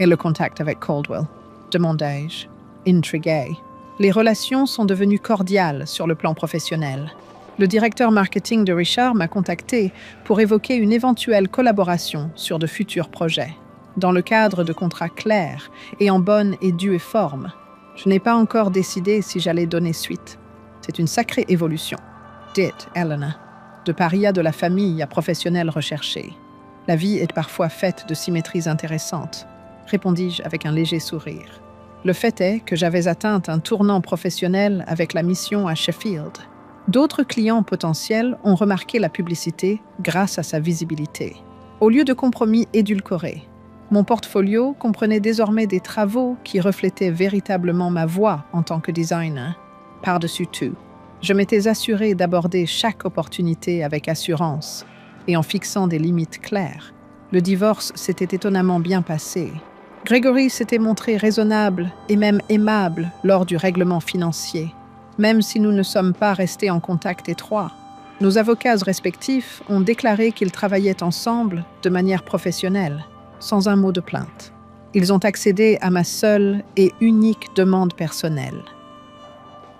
Et le contact avec Caldwell, demandai-je. intriguée. Les relations sont devenues cordiales sur le plan professionnel. Le directeur marketing de Richard m'a contacté pour évoquer une éventuelle collaboration sur de futurs projets, dans le cadre de contrats clairs et en bonne et due forme. Je n'ai pas encore décidé si j'allais donner suite. C'est une sacrée évolution, dit Eleanor, de paria de la famille à professionnel recherché. La vie est parfois faite de symétries intéressantes, répondis-je avec un léger sourire. Le fait est que j'avais atteint un tournant professionnel avec la mission à Sheffield. D'autres clients potentiels ont remarqué la publicité grâce à sa visibilité. Au lieu de compromis édulcorés, mon portfolio comprenait désormais des travaux qui reflétaient véritablement ma voix en tant que designer. Par-dessus tout, je m'étais assuré d'aborder chaque opportunité avec assurance et en fixant des limites claires. Le divorce s'était étonnamment bien passé. Gregory s'était montré raisonnable et même aimable lors du règlement financier, même si nous ne sommes pas restés en contact étroit. Nos avocats respectifs ont déclaré qu'ils travaillaient ensemble de manière professionnelle, sans un mot de plainte. Ils ont accédé à ma seule et unique demande personnelle: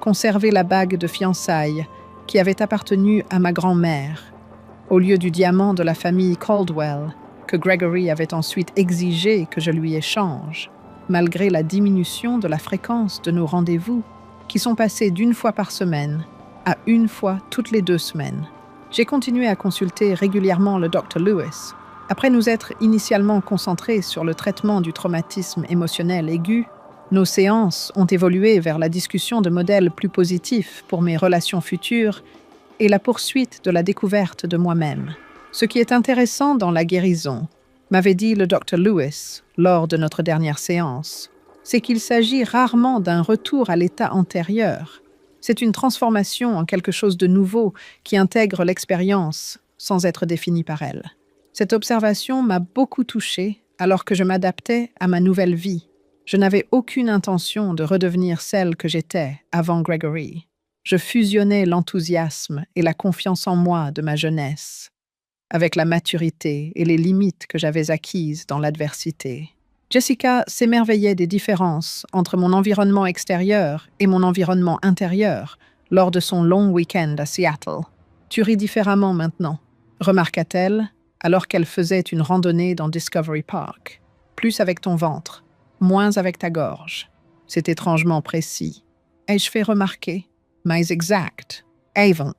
conserver la bague de fiançailles qui avait appartenu à ma grand-mère, au lieu du diamant de la famille Caldwell, que Gregory avait ensuite exigé que je lui échange, malgré la diminution de la fréquence de nos rendez-vous, qui sont passés d'une fois par semaine à une fois toutes les 2 semaines. J'ai continué à consulter régulièrement le Dr. Lewis. Après nous être initialement concentrés sur le traitement du traumatisme émotionnel aigu, nos séances ont évolué vers la discussion de modèles plus positifs pour mes relations futures et la poursuite de la découverte de moi-même. Ce qui est intéressant dans la guérison, m'avait dit le Dr. Lewis lors de notre dernière séance, c'est qu'il s'agit rarement d'un retour à l'état antérieur. C'est une transformation en quelque chose de nouveau qui intègre l'expérience sans être définie par elle. Cette observation m'a beaucoup touchée alors que je m'adaptais à ma nouvelle vie. Je n'avais aucune intention de redevenir celle que j'étais avant Gregory. Je fusionnais l'enthousiasme et la confiance en moi de ma jeunesse avec la maturité et les limites que j'avais acquises dans l'adversité. Jessica s'émerveillait des différences entre mon environnement extérieur et mon environnement intérieur lors de son long week-end à Seattle. « Tu ris différemment maintenant », remarqua-t-elle alors qu'elle faisait une randonnée dans Discovery Park. « Plus avec ton ventre, moins avec ta gorge. C'est étrangement précis. Ai-je fait remarquer? Mais exact. Avant.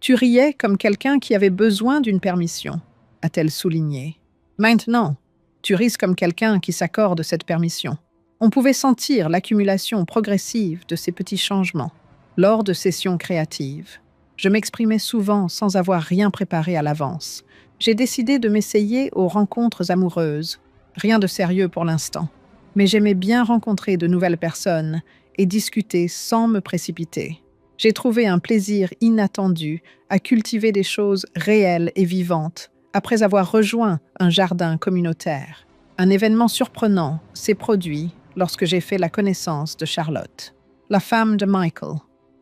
Tu riais comme quelqu'un qui avait besoin d'une permission, a-t-elle souligné. Maintenant, tu ris comme quelqu'un qui s'accorde cette permission. On pouvait sentir l'accumulation progressive de ces petits changements. Lors de sessions créatives, je m'exprimais souvent sans avoir rien préparé à l'avance. J'ai décidé de m'essayer aux rencontres amoureuses. Rien de sérieux pour l'instant. Mais j'aimais bien rencontrer de nouvelles personnes et discuter sans me précipiter. J'ai trouvé un plaisir inattendu à cultiver des choses réelles et vivantes après avoir rejoint un jardin communautaire. Un événement surprenant s'est produit lorsque j'ai fait la connaissance de Charlotte, la femme de Michael,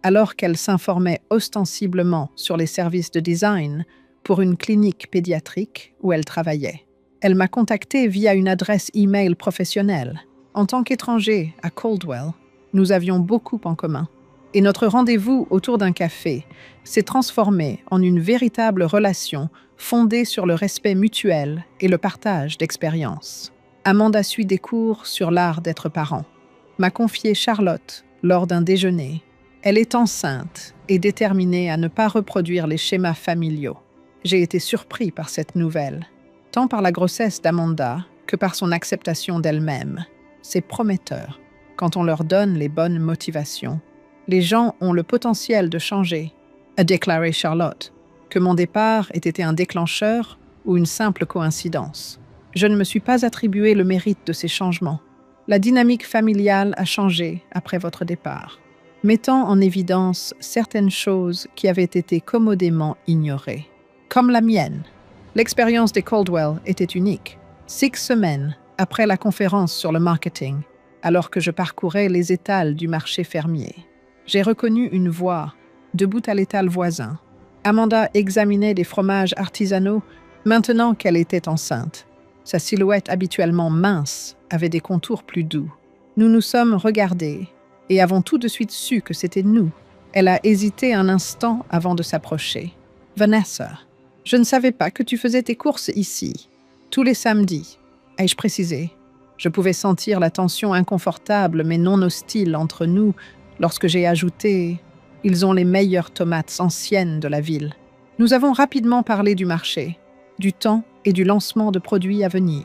alors qu'elle s'informait ostensiblement sur les services de design pour une clinique pédiatrique où elle travaillait. Elle m'a contacté via une adresse e-mail professionnelle. En tant qu'étranger à Caldwell, nous avions beaucoup en commun. Et notre rendez-vous autour d'un café s'est transformé en une véritable relation fondée sur le respect mutuel et le partage d'expériences. Amanda suit des cours sur l'art d'être parent. M'a confié Charlotte lors d'un déjeuner. Elle est enceinte et déterminée à ne pas reproduire les schémas familiaux. J'ai été surpris par cette nouvelle, tant par la grossesse d'Amanda que par son acceptation d'elle-même. C'est prometteur quand on leur donne les bonnes motivations. Les gens ont le potentiel de changer, a déclaré Charlotte, que mon départ ait été un déclencheur ou une simple coïncidence. Je ne me suis pas attribué le mérite de ces changements. La dynamique familiale a changé après votre départ, mettant en évidence certaines choses qui avaient été commodément ignorées. Comme la mienne. L'expérience des Caldwell était unique. 6 semaines après la conférence sur le marketing, alors que je parcourais les étals du marché fermier. J'ai reconnu une voix, debout à l'étal voisin. Amanda examinait des fromages artisanaux maintenant qu'elle était enceinte. Sa silhouette habituellement mince avait des contours plus doux. Nous nous sommes regardés et avons tout de suite su que c'était nous. Elle a hésité un instant avant de s'approcher. « Vanessa, je ne savais pas que tu faisais tes courses ici, tous les samedis. » Ai-je précisé. Je pouvais sentir la tension inconfortable mais non hostile entre nous lorsque j'ai ajouté « Ils ont les meilleures tomates anciennes de la ville. » Nous avons rapidement parlé du marché, du temps et du lancement de produits à venir.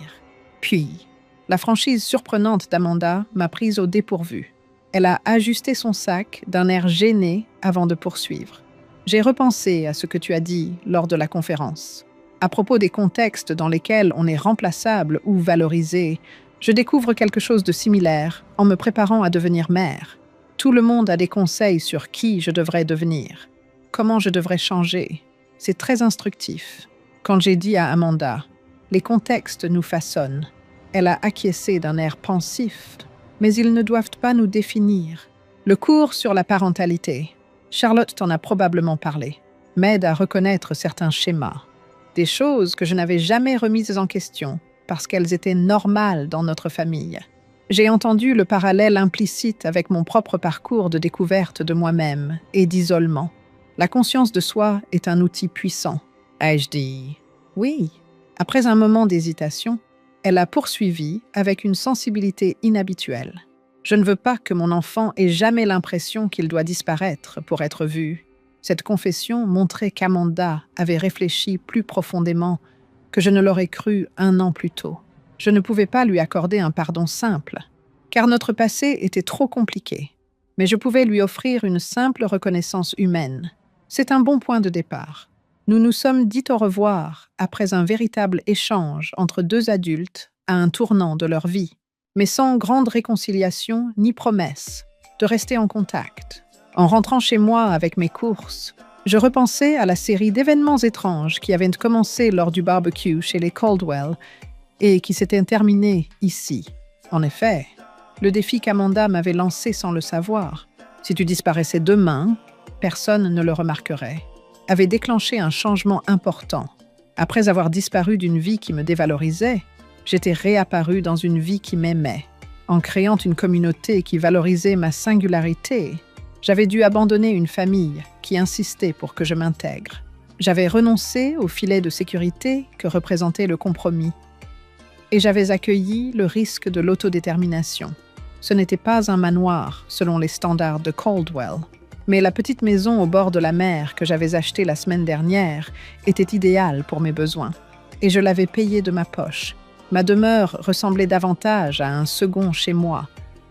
Puis, la franchise surprenante d'Amanda m'a prise au dépourvu. Elle a ajusté son sac d'un air gêné avant de poursuivre. J'ai repensé à ce que tu as dit lors de la conférence. À propos des contextes dans lesquels on est remplaçable ou valorisé, je découvre quelque chose de similaire en me préparant à devenir mère. Tout le monde a des conseils sur qui je devrais devenir, comment je devrais changer. C'est très instructif. Quand j'ai dit à Amanda, « Les contextes nous façonnent », elle a acquiescé d'un air pensif. Mais ils ne doivent pas nous définir. Le cours sur la parentalité, Charlotte t'en a probablement parlé, m'aide à reconnaître certains schémas. Des choses que je n'avais jamais remises en question parce qu'elles étaient normales dans notre famille. J'ai entendu le parallèle implicite avec mon propre parcours de découverte de moi-même et d'isolement. La conscience de soi est un outil puissant. Ai-je dit « Oui ». Après un moment d'hésitation, elle a poursuivi avec une sensibilité inhabituelle. Je ne veux pas que mon enfant ait jamais l'impression qu'il doit disparaître pour être vu. Cette confession montrait qu'Amanda avait réfléchi plus profondément que je ne l'aurais cru 1 an plus tôt. Je ne pouvais pas lui accorder un pardon simple, car notre passé était trop compliqué. Mais je pouvais lui offrir une simple reconnaissance humaine. C'est un bon point de départ. Nous nous sommes dit au revoir après un véritable échange entre 2 adultes à un tournant de leur vie, mais sans grande réconciliation ni promesse de rester en contact. En rentrant chez moi avec mes courses, je repensais à la série d'événements étranges qui avaient commencé lors du barbecue chez les Caldwell et qui s'étaient terminés ici. En effet, le défi qu'Amanda m'avait lancé sans le savoir, si tu disparaissais demain, personne ne le remarquerait, avait déclenché un changement important. Après avoir disparu d'une vie qui me dévalorisait, j'étais réapparue dans une vie qui m'aimait. En créant une communauté qui valorisait ma singularité, j'avais dû abandonner une famille qui insistait pour que je m'intègre. J'avais renoncé au filet de sécurité que représentait le compromis. Et j'avais accueilli le risque de l'autodétermination. Ce n'était pas un manoir, selon les standards de Caldwell. Mais la petite maison au bord de la mer que j'avais achetée la semaine dernière était idéale pour mes besoins. Et je l'avais payée de ma poche. Ma demeure ressemblait davantage à un second chez moi,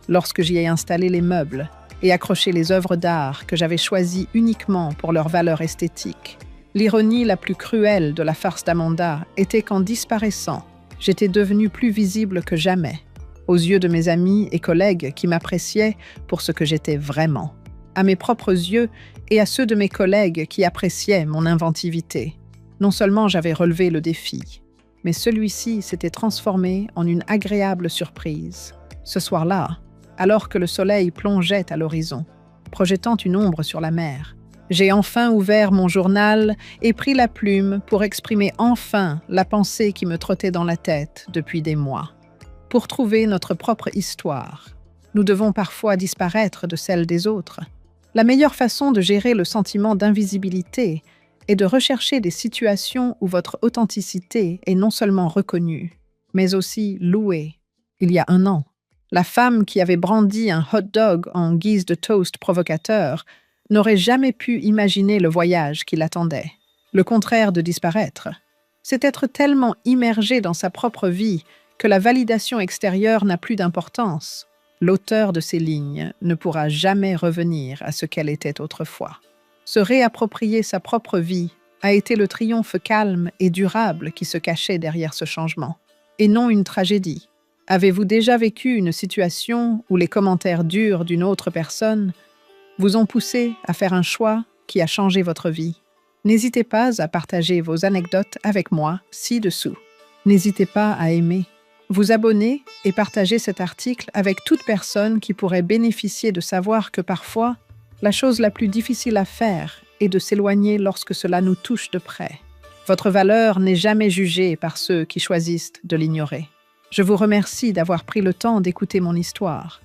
lorsque j'y ai installé les meubles et accroché les œuvres d'art que j'avais choisies uniquement pour leur valeur esthétique. L'ironie la plus cruelle de la farce d'Amanda était qu'en disparaissant, j'étais devenue plus visible que jamais, aux yeux de mes amis et collègues qui m'appréciaient pour ce que j'étais vraiment. À mes propres yeux et à ceux de mes collègues qui appréciaient mon inventivité. Non seulement j'avais relevé le défi, mais celui-ci s'était transformé en une agréable surprise. Ce soir-là, alors que le soleil plongeait à l'horizon, projetant une ombre sur la mer, j'ai enfin ouvert mon journal et pris la plume pour exprimer enfin la pensée qui me trottait dans la tête depuis des mois. Pour trouver notre propre histoire, nous devons parfois disparaître de celle des autres. La meilleure façon de gérer le sentiment d'invisibilité est de rechercher des situations où votre authenticité est non seulement reconnue, mais aussi louée. Il y a 1 an, la femme qui avait brandi un hot dog en guise de toast provocateur n'aurait jamais pu imaginer le voyage qui l'attendait. Le contraire de disparaître, c'est être tellement immergé dans sa propre vie que la validation extérieure n'a plus d'importance. L'auteur de ces lignes ne pourra jamais revenir à ce qu'elle était autrefois. Se réapproprier sa propre vie a été le triomphe calme et durable qui se cachait derrière ce changement, et non une tragédie. Avez-vous déjà vécu une situation où les commentaires durs d'une autre personne vous ont poussé à faire un choix qui a changé votre vie? N'hésitez pas à partager vos anecdotes avec moi ci-dessous. N'hésitez pas à aimer, vous abonner et partager cet article avec toute personne qui pourrait bénéficier de savoir que parfois, la chose la plus difficile à faire est de s'éloigner lorsque cela nous touche de près. Votre valeur n'est jamais jugée par ceux qui choisissent de l'ignorer. Je vous remercie d'avoir pris le temps d'écouter mon histoire.